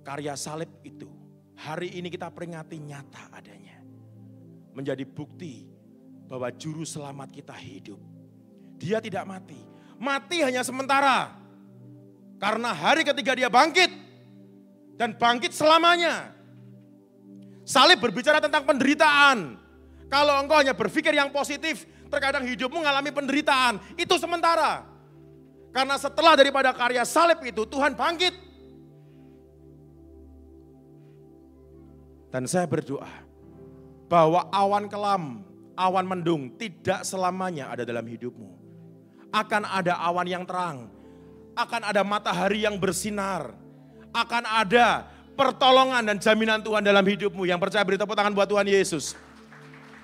Karya salib itu hari ini kita peringati nyata adanya. Menjadi bukti bahwa juru selamat kita hidup. Dia tidak mati. Mati hanya sementara. Karena hari ketiga dia bangkit. Dan bangkit selamanya. Salib berbicara tentang penderitaan. Kalau engkau hanya berpikir yang positif, terkadang hidupmu mengalami penderitaan. Itu sementara. Karena setelah daripada karya salib itu, Tuhan bangkit. Dan saya berdoa bahwa awan kelam, awan mendung tidak selamanya ada dalam hidupmu. Akan ada awan yang terang. Akan ada matahari yang bersinar. Akan ada pertolongan dan jaminan Tuhan dalam hidupmu. Yang percaya beri tepuk tangan buat Tuhan Yesus.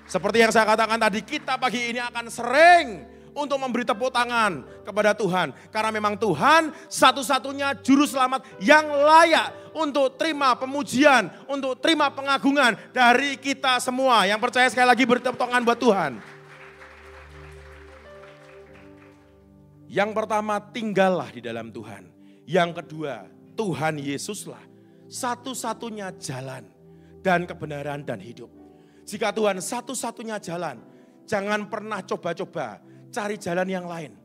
Seperti yang saya katakan tadi, kita pagi ini akan sering untuk memberi tepuk tangan kepada Tuhan. Karena memang Tuhan satu-satunya juru selamat yang layak untuk terima pemujian, untuk terima pengagungan dari kita semua. Yang percaya sekali lagi beri tepuk tangan buat Tuhan. Yang pertama, tinggallah di dalam Tuhan. Yang kedua, Tuhan Yesuslah satu-satunya jalan dan kebenaran dan hidup. Jika Tuhan satu-satunya jalan, jangan pernah coba-coba cari jalan yang lain.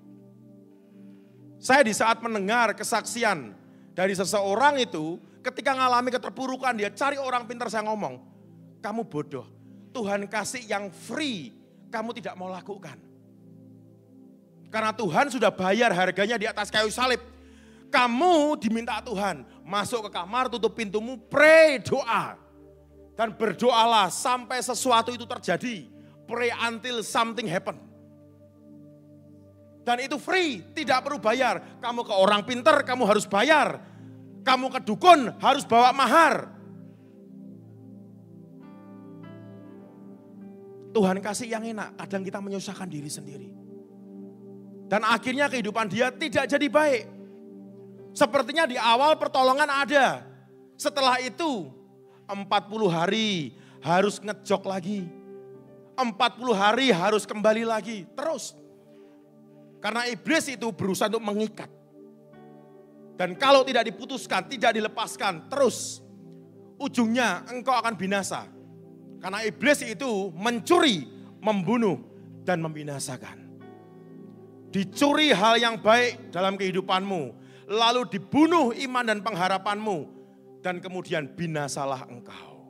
Saya di saat mendengar kesaksian dari seseorang itu, ketika mengalami keterpurukan dia cari orang pintar, saya ngomong, kamu bodoh, Tuhan kasih yang free, kamu tidak mau lakukan. Karena Tuhan sudah bayar harganya di atas kayu salib. Kamu diminta Tuhan, masuk ke kamar, tutup pintumu, pray, doa. Dan berdoalah sampai sesuatu itu terjadi. Pray until something happen. Dan itu free, tidak perlu bayar. Kamu ke orang pintar, kamu harus bayar. Kamu ke dukun, harus bawa mahar. Tuhan kasih yang enak, kadang kita menyusahkan diri sendiri. Dan akhirnya kehidupan dia tidak jadi baik. Sepertinya di awal pertolongan ada. Setelah itu 40 hari harus ngejok lagi. 40 hari harus kembali lagi. Terus. Karena iblis itu berusaha untuk mengikat. Dan kalau tidak diputuskan, tidak dilepaskan, terus ujungnya engkau akan binasa. Karena iblis itu mencuri, membunuh, dan membinasakan. Dicuri hal yang baik dalam kehidupanmu. Lalu dibunuh iman dan pengharapanmu. Dan kemudian binasalah engkau.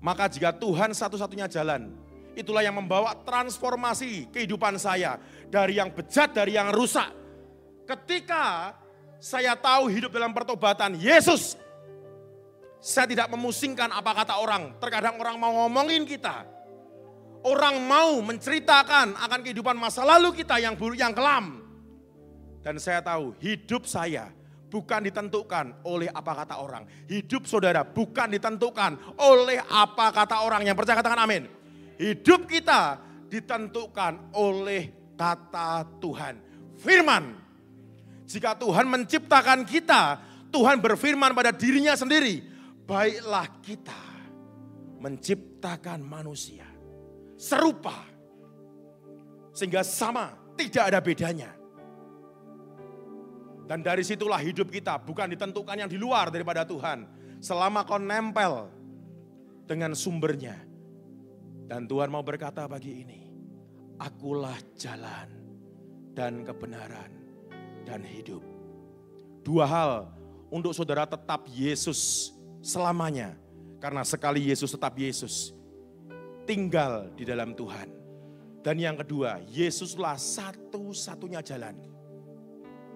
Maka jika Tuhan satu-satunya jalan, Itulah yang membawa transformasi kehidupan saya. Dari yang bejat, dari yang rusak. Ketika saya tahu hidup dalam pertobatan Yesus, saya tidak memusingkan apa kata orang. Terkadang orang mau ngomongin kita. Orang mau menceritakan akan kehidupan masa lalu kita yang buruk, yang kelam. Dan saya tahu hidup saya bukan ditentukan oleh apa kata orang. Hidup saudara bukan ditentukan oleh apa kata orang. Yang percaya katakan amin. Hidup kita ditentukan oleh kata Tuhan. Firman. Jika Tuhan menciptakan kita, Tuhan berfirman pada dirinya sendiri, baiklah kita menciptakan manusia serupa, sehingga sama, tidak ada bedanya. Dan dari situlah hidup kita bukan ditentukan yang di luar daripada Tuhan. Selama kau nempel dengan sumbernya. Dan Tuhan mau berkata pagi ini, akulah jalan dan kebenaran dan hidup. Dua hal untuk saudara tetap Yesus selamanya. Karena sekali Yesus tetap Yesus, tinggal di dalam Tuhan. Dan yang kedua, Yesuslah satu-satunya jalan.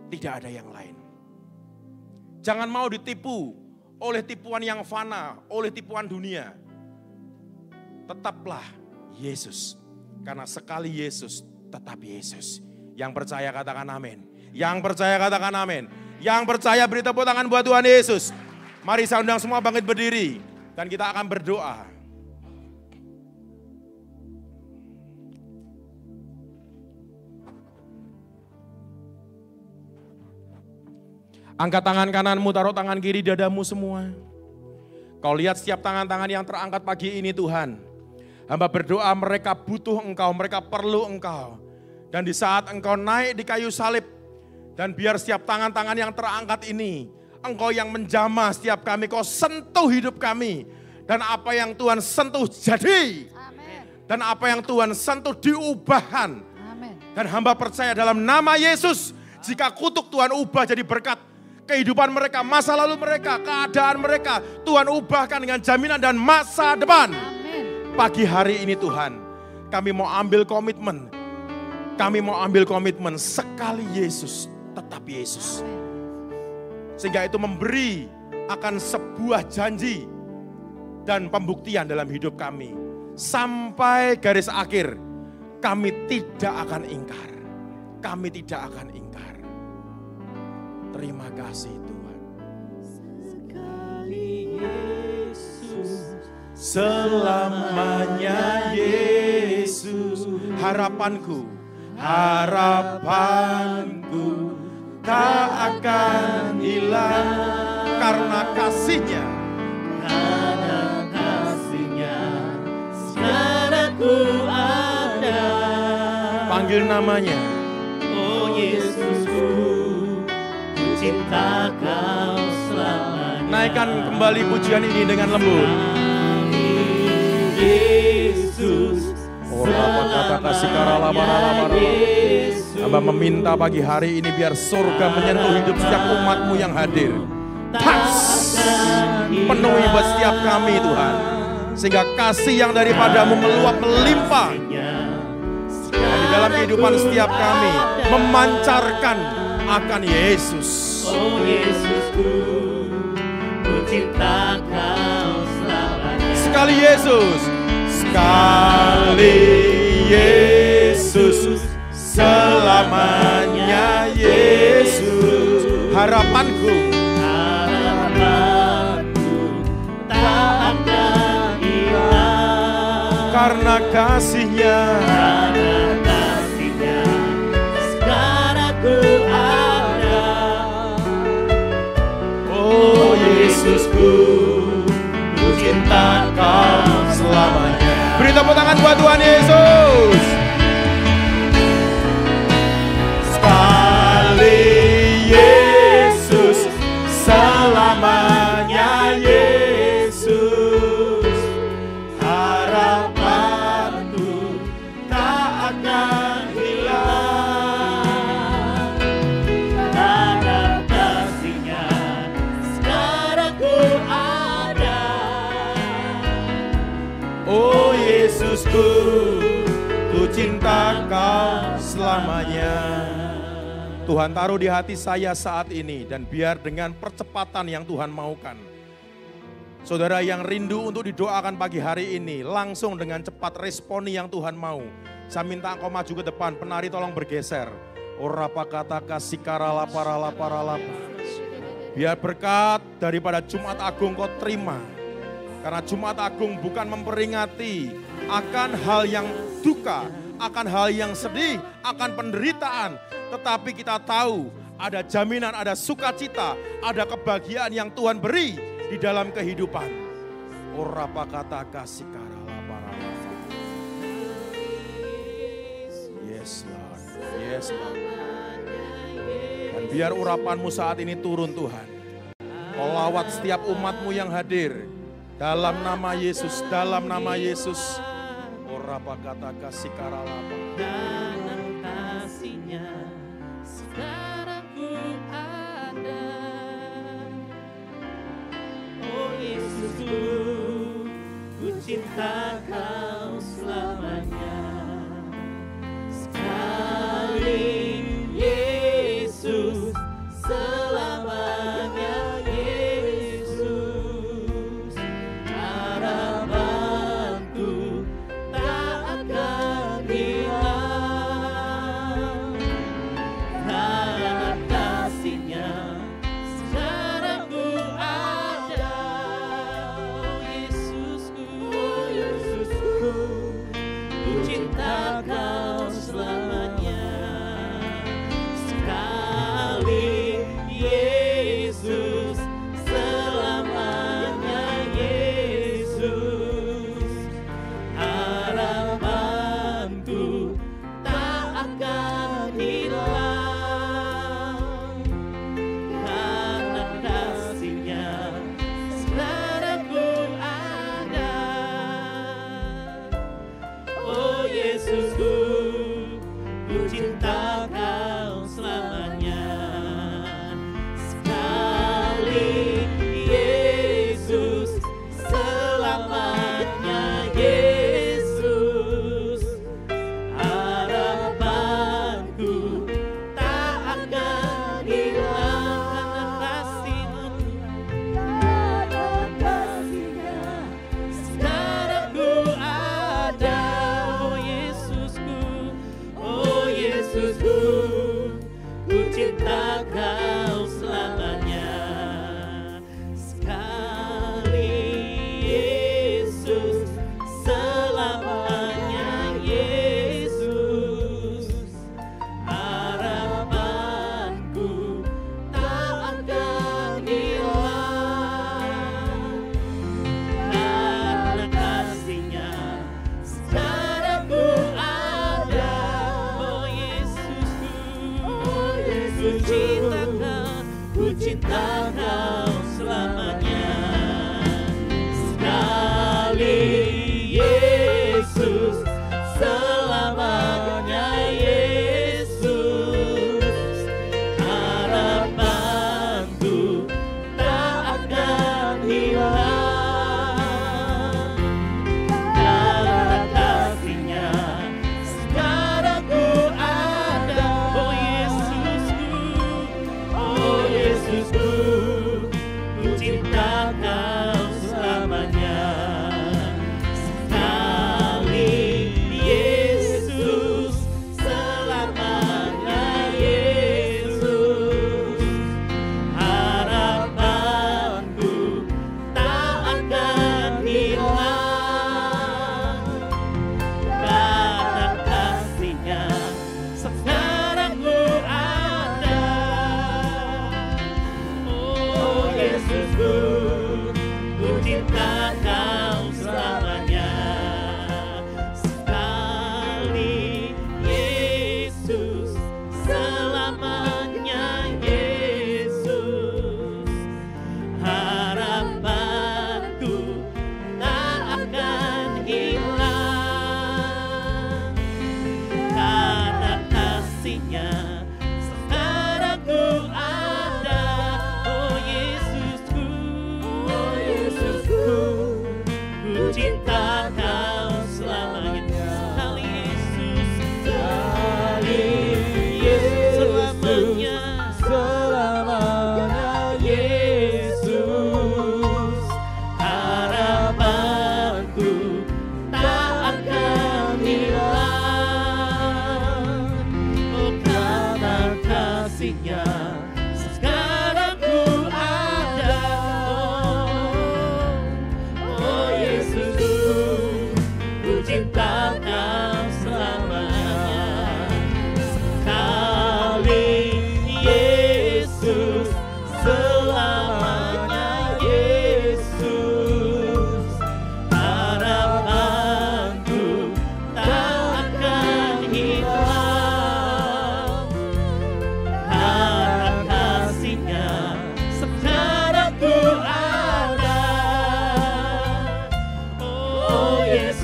Tidak ada yang lain. Jangan mau ditipu oleh tipuan yang fana, oleh tipuan dunia. Tetaplah Yesus. Karena sekali Yesus, tetap Yesus. Yang percaya katakan amin. Yang percaya katakan amin. Yang percaya beri tepuk tangan buat Tuhan Yesus. Mari saya undang semua bangkit berdiri. Dan kita akan berdoa. Angkat tangan kananmu, taruh tangan kiri dadamu semua. Kau lihat setiap tangan-tangan yang terangkat pagi ini Tuhan. Hamba berdoa mereka butuh Engkau, mereka perlu Engkau. Dan di saat Engkau naik di kayu salib, dan biar setiap tangan-tangan yang terangkat ini, Engkau yang menjamah setiap kami, Kau sentuh hidup kami. Dan apa yang Tuhan sentuh jadi. Amen. Dan apa yang Tuhan sentuh diubahkan. Amen. Dan hamba percaya dalam nama Yesus, jika kutuk Tuhan ubah jadi berkat. Kehidupan mereka, masa lalu mereka, keadaan mereka, Tuhan ubahkan dengan jaminan dan masa depan. Amen. Pagi hari ini Tuhan, kami mau ambil komitmen. Kami mau ambil komitmen sekali Yesus, tetap Yesus. Sehingga itu memberi akan sebuah janji dan pembuktian dalam hidup kami. Sampai garis akhir, kami tidak akan ingkar. Kami tidak akan ingkar. Terima kasih Tuhan. Sekali Yesus, Selamanya Yesus. Harapanku tak akan hilang. Karena kasih-Nya sekarang ku ada. Panggil namanya. Oh Yesusku, ku cinta Kau selamanya. Naikkan kembali pujian ini dengan lembut. Yesus, Hamba meminta pagi hari ini biar surga menyentuh hidup setiap umat-Mu yang hadir. Penuhi buat setiap kami Tuhan. Sehingga kasih yang daripadamu meluap melimpah. Dan di dalam kehidupan setiap kami memancarkan akan Yesus. Oh Yesusku, ku cinta Kau selamanya. Sekali Yesus. Sekali Yesus. Selamanya Yesus. Harapanku tak akan hilang. karena kasih-Nya. Sekarang ku ada. Oh Yesusku, ku cinta Kau selamanya. Beri tepuk tangan buat Tuhan Yesus. Sekali Yesus, selamanya Yesus. Harapanku tak akan hilang. Karena kasih-Nya sekarang ku ada. Oh Yesus. Yesusku, ku cinta Kau selamanya. Tuhan taruh di hati saya saat ini, dan biar dengan percepatan yang Tuhan maukan, saudara yang rindu untuk didoakan pagi hari ini, langsung dengan cepat responi yang Tuhan mau. Saya minta engkau maju ke depan, penari tolong bergeser. Orapa kata kasih karala parala paralapa. Biar berkat daripada Jumat Agung kau terima. Karena Jumat Agung bukan memperingati akan hal yang duka, akan hal yang sedih, akan penderitaan. Tetapi kita tahu ada jaminan, ada sukacita, ada kebahagiaan yang Tuhan beri di dalam kehidupan. Orapa kata kasih karala parala. Yes Lord, yes Lord. Dan biar urapanmu saat ini turun Tuhan. Kau lawat setiap umatmu yang hadir. Dalam nama Yesus, dalam nama Yesus. Orapa kata kasih karalapa. Dalam kasih-Nya sekarang ku ada. Oh Yesusku, ku cinta Kau selamanya. Sekali Yesus, selamanya Yesus. Harapanku tak akan hilang. Karena kasih-Nya sekarang ku ada. Oh Yesusku, ku cinta Kau selamanya. Sekali Yesus, selamanya Yesus. Harapanku tak akan hilang. Karena kasih-Nya sekarang ku ada. Oh Yesusku, ku cinta Kau selamanya. Sekali Yesus, selamanya Yesus. Harapanku tak akan hilang. Karena kasih-Nya sekarang ku ada. Oh Yesusku, oh Yesusku, ku cinta Kau selamanya. Sekali Yesus, selamanya Yesus. Harapanku tak akan hilang. Karena kasih-Nya sekarang ku ada. Oh Yesusku, ku cinta Kau, ku cinta Kau selamanya. Sekali Yesus, selamanya Yesus. Harapanku tak akan hilang. Karena kasih-Nya sekarang ku ada. Oh Yesusku, oh Yesusku, ku cinta Kau selamanya. Sekali Yesus, selamanya Yesus. Harapanku tak akan hilang. Karena kasih-Nya sekarang ku ada. Oh Yesusku, ku cinta Kau selamanya. Sekali Yesus, selamanya Yesus. Harapanku tak akan hilang. Karena kasih-Nya sekarang ku ada. Oh Yesusku,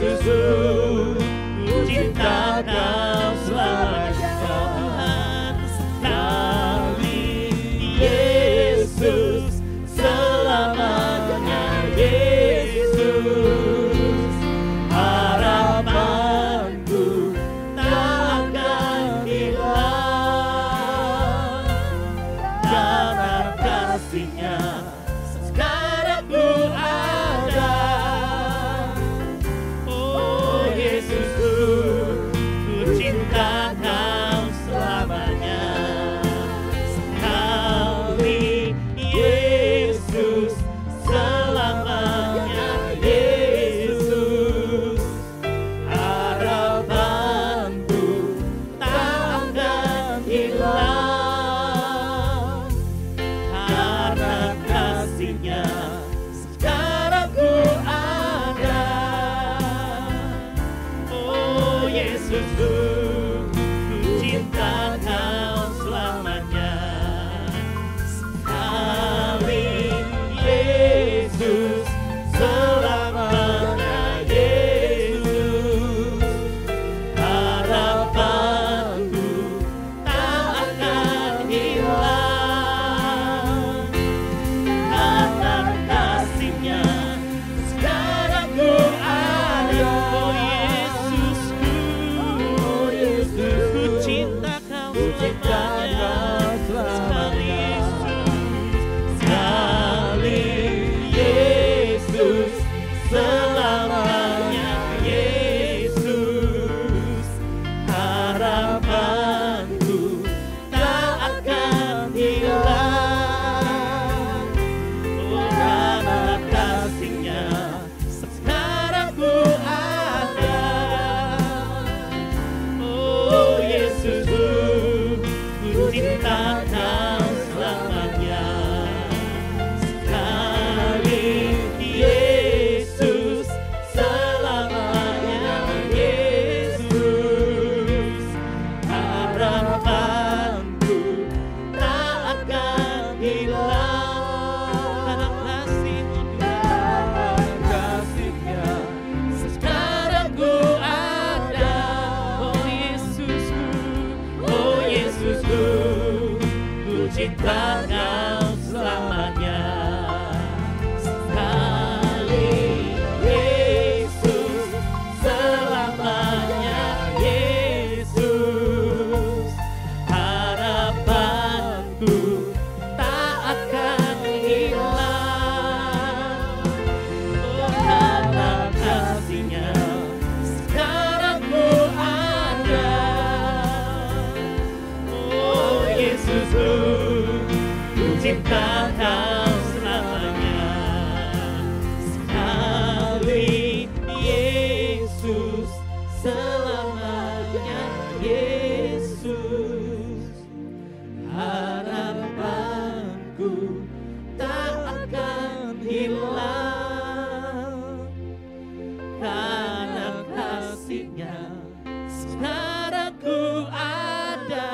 Yesusku, ku cinta Kau selamanya. Sekali Yesus, selamanya Yesus, harapanku tak akan hilang. Karena kasih-Nya sekarang ku ada. Oh Yesusku, ku cinta Kau selamanya. Sekali Yesus, selamanya Yesus, harapanku tak akan hilang. Karena kasih-Nya sekarang ku ada. Oh Yesusku, ku cinta Kau selamanya. Sekali Yesus, selamanya Yesus, harapanku tak akan hilang. Karena kasih-Nya sekarang ku ada. Oh Yesusku, oh Yesus, ku cinta Kau selamanya. Sekali Yesus, selamanya Yesus, harapanku tak akan hilang. Oh karena kasih-Nya sekarang ku ada. Oh Yesusku, ku cinta Kau selamanya. Sekali Yesus, selamanya Yesus, harapanku tak akan hilang. Karena kasih-Nya sekarang ku ada. Oh Yesusku, oh Yesusku, ku cinta Kau selamanya. Sekali Yesus, selamanya Yesus, harapanku tak akan hilang. Oh karena kasih-Nya sekarang ku ada. Oh Yesusku, ku cinta Kau selamanya. Sekali Yesus, selamanya Yesus, harapanku tak akan hilang. Karena kasih-Nya sekarang ku ada.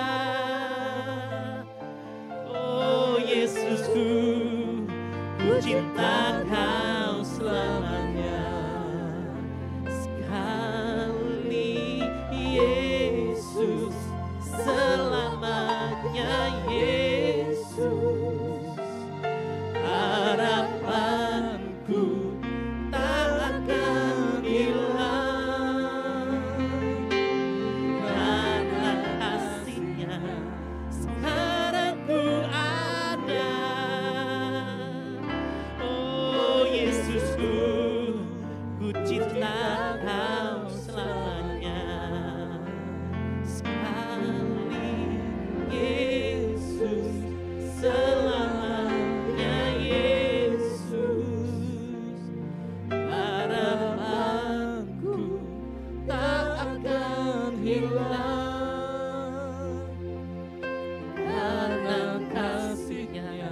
Oh Yesusku, ku cinta Kau selamanya. Sekali Yesus, selamanya Yesus, harapanku tak akan hilang. Karena kasih-Nya sekarang ku ada. Oh Yesusku, ku cinta Kau selamanya. Sekali Yesus, selamanya Yesus, harapanku tak akan hilang. Karena kasih-Nya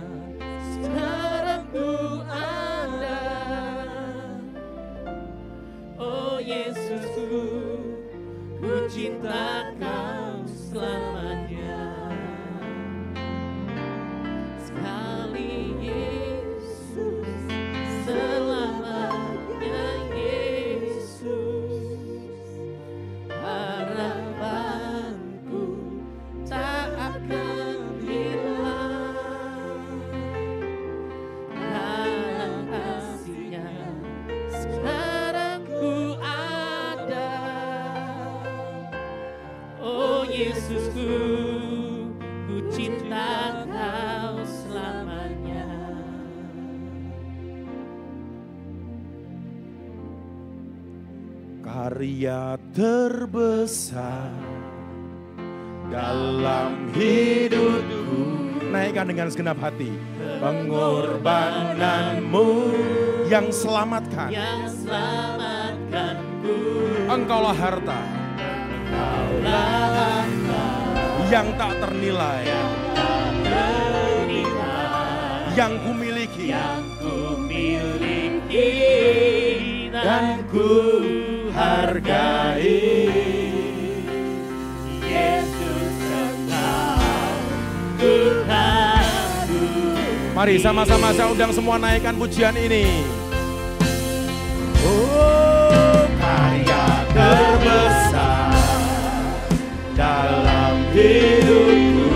sekarang ku ada. Oh Yesusku, ku cinta Kau selamanya. Sekali Yesus, selamanya Yesus, karya terbesar dalam hidupku. Naikkan dengan segenap hati. Pengorbananmu yang selamatkan. Engkaulah harta yang tak ternilai, yang kumiliki, dan ku hargai. Yesus Engkau Tuhanku. Mari sama-sama saya undang semua naikkan pujian ini. Oh, karya terbesar dalam hidupku,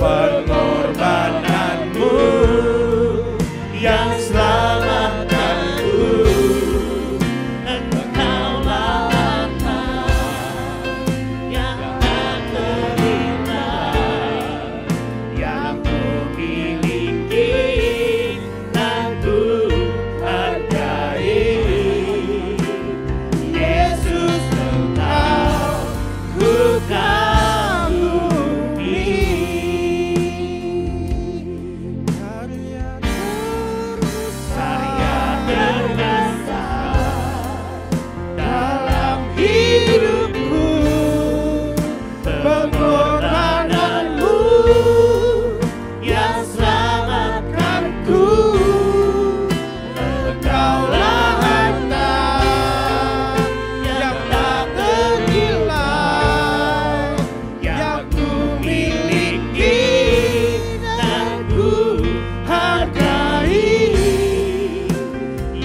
pengorbananmu yang selamatkanku. Engkaulah harta yang tak ternilai, yang ku miliki dan ku hargai. Yesus Engkau ku kagumi. Karya terbesar dalam hidupku, pengorbananmu yang selamatkanku. Engkaulah harta yang tak ternilai, yang ku miliki dan ku hargai.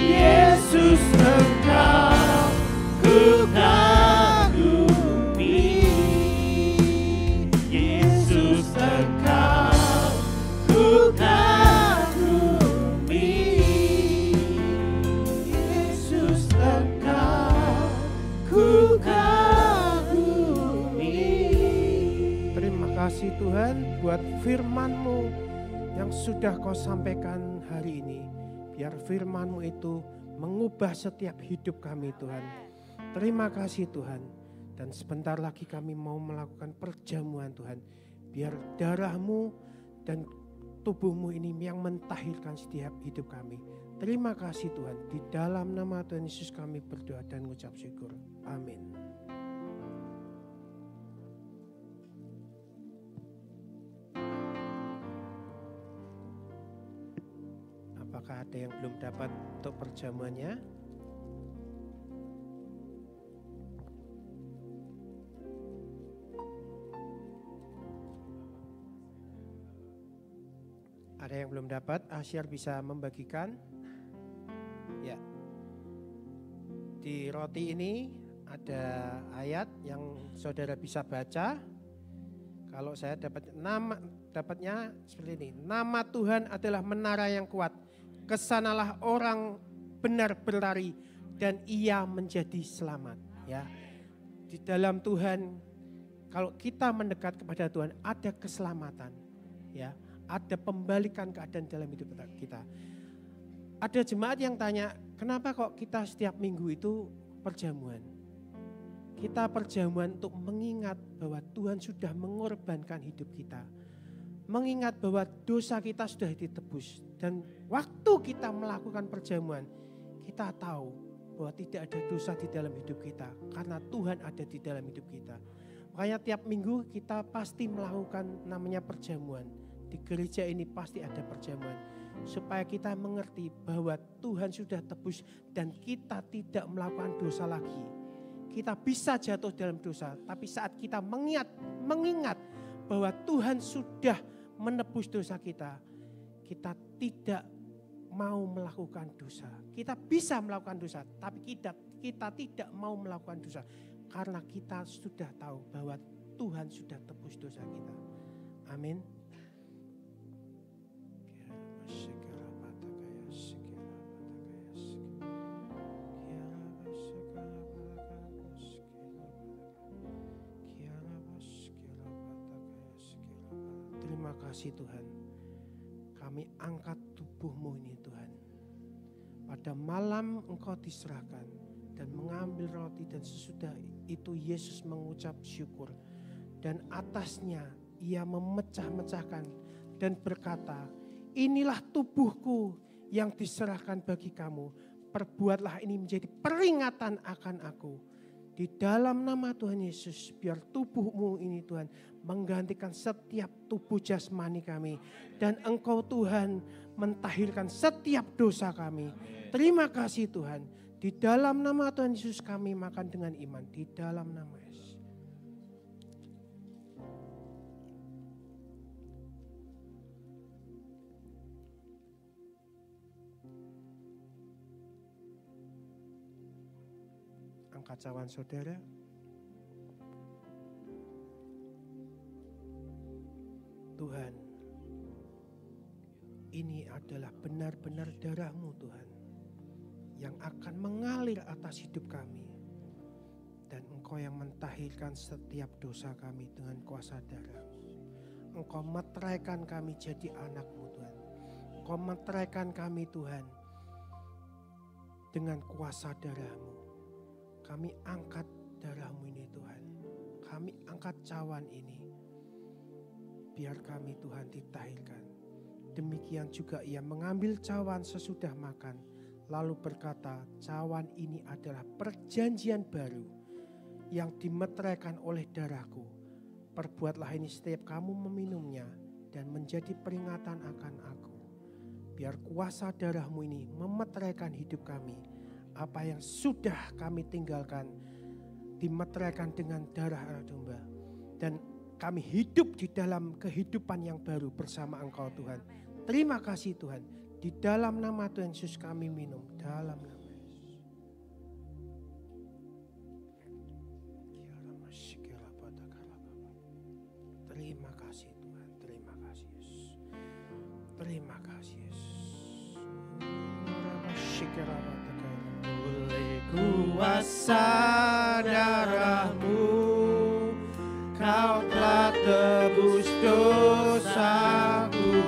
Yesus Engkau ku kagumi. Yesus Engkau ku kagumi. Yesus Engkau ku kagumi. Terima kasih Tuhan buat firman-Mu yang sudah Kau sampaikan hari ini. Biar firman-Mu itu mengubah setiap hidup kami Tuhan. Terima kasih Tuhan. Dan sebentar lagi kami mau melakukan perjamuan Tuhan. Biar darah-Mu dan tubuh-Mu ini yang mentahirkan setiap hidup kami. Terima kasih Tuhan. Di dalam nama Tuhan Yesus kami berdoa dan mengucap syukur. Amin. Apakah ada yang belum dapat untuk perjamuannya? Ada yang belum dapat? Asyar bisa membagikan? Ya. Di roti ini ada ayat yang saudara bisa baca. Kalau saya dapatnya seperti ini. Nama Tuhan adalah menara yang kuat. Kesanalah orang benar berlari dan ia menjadi selamat. Ya, di dalam Tuhan, kalau kita mendekat kepada Tuhan ada keselamatan. Ya, ada pembalikan keadaan dalam hidup kita. Ada jemaat yang tanya, kenapa kok kita setiap minggu itu perjamuan? Kita perjamuan untuk mengingat bahwa Tuhan sudah mengorbankan hidup kita. Mengingat bahwa dosa kita sudah ditebus. Dan waktu kita melakukan perjamuan, kita tahu bahwa tidak ada dosa di dalam hidup kita. Karena Tuhan ada di dalam hidup kita. Makanya tiap minggu kita pasti melakukan namanya perjamuan. Di gereja ini pasti ada perjamuan. Supaya kita mengerti bahwa Tuhan sudah tebus dan kita tidak melakukan dosa lagi. Kita bisa jatuh dalam dosa, tapi saat kita mengingat bahwa Tuhan sudah menebus dosa kita, kita tidak mau melakukan dosa. Kita bisa melakukan dosa, tapi kita tidak mau melakukan dosa. Karena kita sudah tahu bahwa Tuhan sudah tebus dosa kita. Amin. Terima kasih Tuhan. Kami angkat tubuh-Mu ini Tuhan. Pada malam Engkau diserahkan dan mengambil roti, dan sesudah itu Yesus mengucap syukur. Dan atasnya ia memecah-mecahkan dan berkata, inilah tubuhku yang diserahkan bagi kamu. Perbuatlah ini menjadi peringatan akan aku. Di dalam nama Tuhan Yesus, biar tubuhmu ini Tuhan menggantikan setiap tubuh jasmani kami. Dan Engkau Tuhan mentahirkan setiap dosa kami. Terima kasih Tuhan. Di dalam nama Tuhan Yesus kami makan dengan iman. Di dalam nama Yesus. Angkat cawan saudara. Tuhan, ini adalah benar-benar darah-Mu Tuhan, yang akan mengalir atas hidup kami. Dan Engkau yang mentahirkan setiap dosa kami dengan kuasa darah-Mu. Engkau meteraikan kami jadi anak-Mu Tuhan. Engkau meteraikan kami Tuhan dengan kuasa darah-Mu. Kami angkat darah-Mu ini Tuhan. Kami angkat cawan ini. Biar kami Tuhan ditahirkan. Demikian juga ia mengambil cawan sesudah makan. Lalu berkata, cawan ini adalah perjanjian baru yang dimeteraikan oleh darahku. Perbuatlah ini setiap kamu meminumnya dan menjadi peringatan akan aku. Biar kuasa darah-Mu ini memeteraikan hidup kami. Apa yang sudah kami tinggalkan dimeteraikan dengan darah anak domba. Dan kami hidup di dalam kehidupan yang baru bersama Engkau Tuhan. Terima kasih Tuhan. Di dalam nama Tuhan Yesus kami minum. Dalam nama Yesus. Terima kasih Tuhan. Terima kasih Yesus. Terima kasih Yesus. Oleh kuasa darah-Mu, Kau telah tebus dosaku.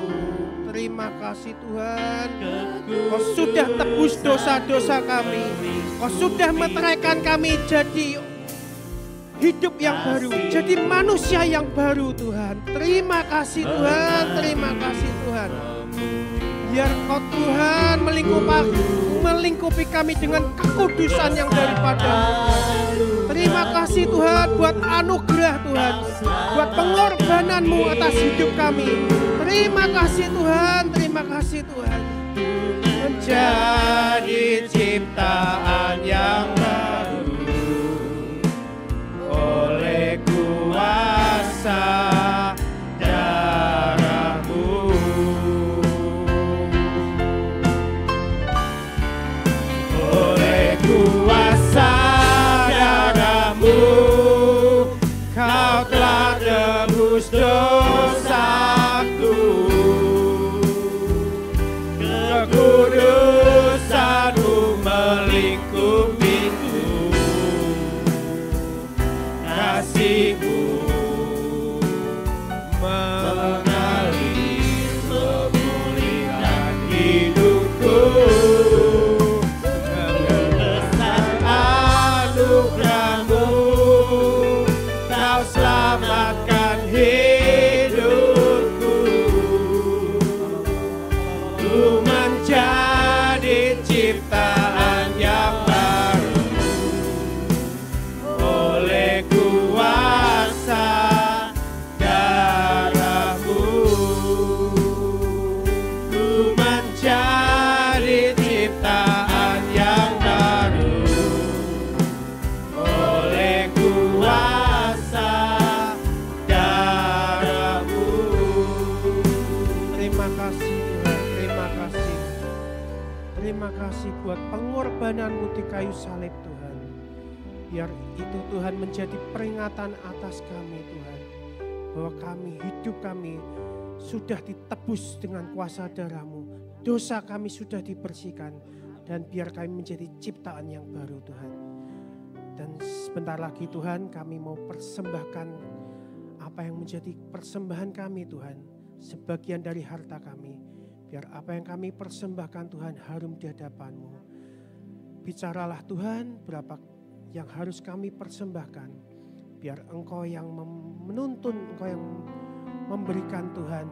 Terima kasih Tuhan. Kau sudah tebus dosa-dosa kami. Kau sudah meteraikan kami jadi hidup yang baru, jadi manusia yang baru Tuhan. Terima kasih Tuhan. Terima kasih Tuhan. Biar Kau Tuhan melingkupi kami dengan kekudusan yang daripada. Terima kasih Tuhan buat anugerah Tuhan, buat pengorbanan-Mu atas hidup kami. Terima kasih Tuhan, terima kasih Tuhan. Menjadi ciptaan yang baru oleh kuasa darah-Mu. Oleh kuasa darah-Mu, Kau telah tebus dosaku. Kekudusan-Mu melingkupiku. Kasih-Mu mengalir memulihkan hidupku. Anugerah-Mu, Kau selamatkan hidupku. Ku menjadi ciptaan yang baru oleh kuasa darah-Mu. Ku menjadi ciptaan yang baru oleh kuasa darah-Mu. Terima kasih Tuhan, terima kasih. Terima kasih buat pengorbanan-Mu di kayu salib Tuhan. Biar itu Tuhan menjadi peringatan atas kami Tuhan. Bahwa hidup kami sudah ditebus dengan kuasa darah-Mu. Dosa kami sudah dibersihkan. Dan biar kami menjadi ciptaan yang baru Tuhan. Dan sebentar lagi Tuhan kami mau persembahkan apa yang menjadi persembahan kami Tuhan. Sebagian dari harta kami. Biar apa yang kami persembahkan Tuhan harum di hadapan-Mu. Bicaralah Tuhan berapa yang harus kami persembahkan. Biar Engkau yang menuntun, Engkau yang memberikan Tuhan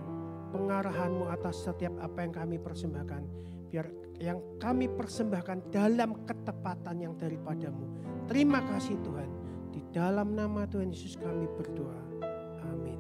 pengarahan-Mu atas setiap apa yang kami persembahkan. Biar yang kami persembahkan dalam ketepatan yang daripada-Mu. Terima kasih Tuhan. Di dalam nama Tuhan Yesus kami berdoa. Amin.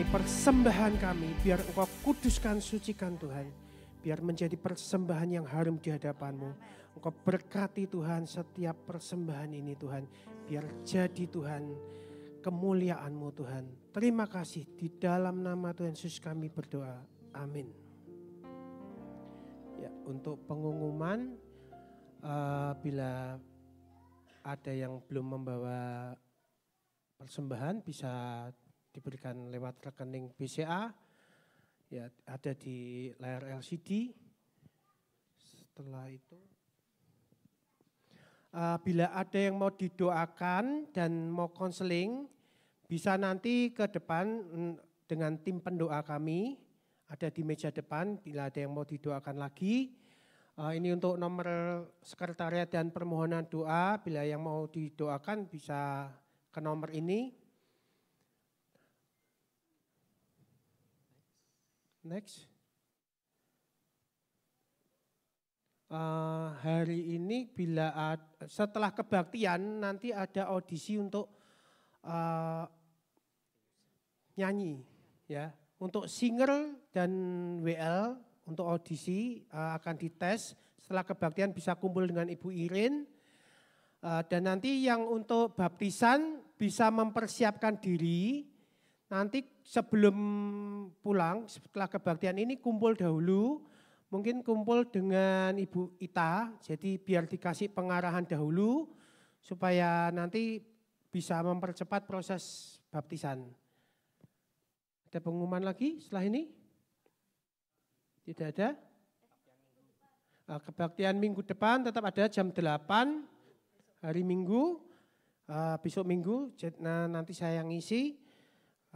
Persembahan kami, biar Engkau kuduskan, sucikan Tuhan. Biar menjadi persembahan yang harum di hadapan-Mu. Engkau berkati Tuhan setiap persembahan ini Tuhan. Biar jadi Tuhan kemuliaan-Mu Tuhan. Terima kasih, di dalam nama Tuhan Yesus kami berdoa. Amin. Ya, untuk pengumuman, bila ada yang belum membawa persembahan bisa diberikan lewat rekening BCA, ya ada di layar LCD. Setelah itu, bila ada yang mau didoakan dan mau konseling, bisa nanti ke depan dengan tim pendoa kami, ada di meja depan bila ada yang mau didoakan lagi. Ini untuk nomor sekretariat dan permohonan doa, bila yang mau didoakan bisa ke nomor ini. Next. Hari ini bila setelah kebaktian nanti ada audisi untuk nyanyi, ya. Untuk singer dan WL untuk audisi akan dites. Setelah kebaktian bisa kumpul dengan Ibu Irin. Dan nanti yang untuk baptisan bisa mempersiapkan diri. Nanti sebelum pulang, setelah kebaktian ini kumpul dahulu, mungkin kumpul dengan Ibu Ita, jadi biar dikasih pengarahan dahulu, supaya nanti bisa mempercepat proses baptisan. Ada pengumuman lagi setelah ini? Tidak ada? Kebaktian minggu depan tetap ada jam 8, hari Minggu, besok Minggu, nanti saya yang ngisi.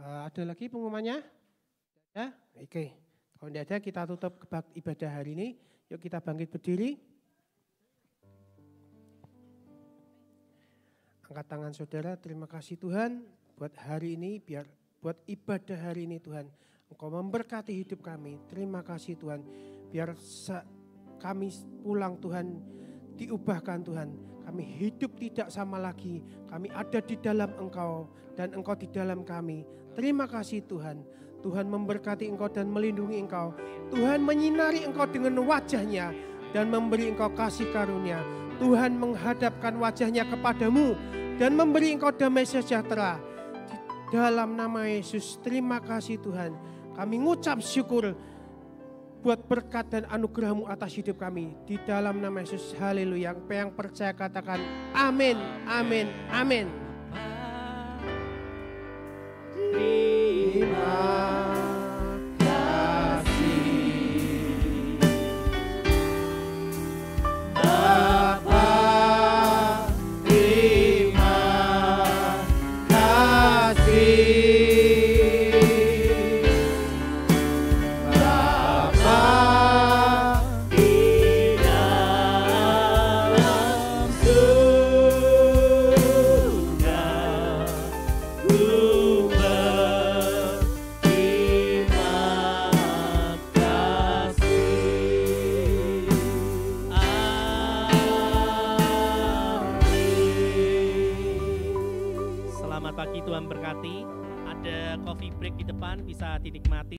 Ada lagi pengumumannya? Ya, oke. Kalau tidak ada kita tutup ibadah hari ini. Yuk kita bangkit berdiri. Angkat tangan saudara, terima kasih Tuhan buat hari ini, biar buat ibadah hari ini Tuhan. Engkau memberkati hidup kami, terima kasih Tuhan. Biar kami pulang Tuhan, diubahkan Tuhan. Kami hidup tidak sama lagi, kami ada di dalam Engkau dan Engkau di dalam kami. Terima kasih Tuhan. Tuhan memberkati Engkau dan melindungi Engkau. Tuhan menyinari Engkau dengan wajah-Nya dan memberi Engkau kasih karunia. Tuhan menghadapkan wajah-Nya kepadamu dan memberi Engkau damai sejahtera. Di dalam nama Yesus, terima kasih Tuhan. Kami ngucap syukur buat berkat dan anugerah-Mu atas hidup kami. Di dalam nama Yesus, haleluya. Yang percaya katakan amin, amin, amin. Terima kasih Bapa, terima kasih Bapa di dalam surga. Selamat pagi, Tuhan berkati. Ada coffee break di depan, bisa dinikmati.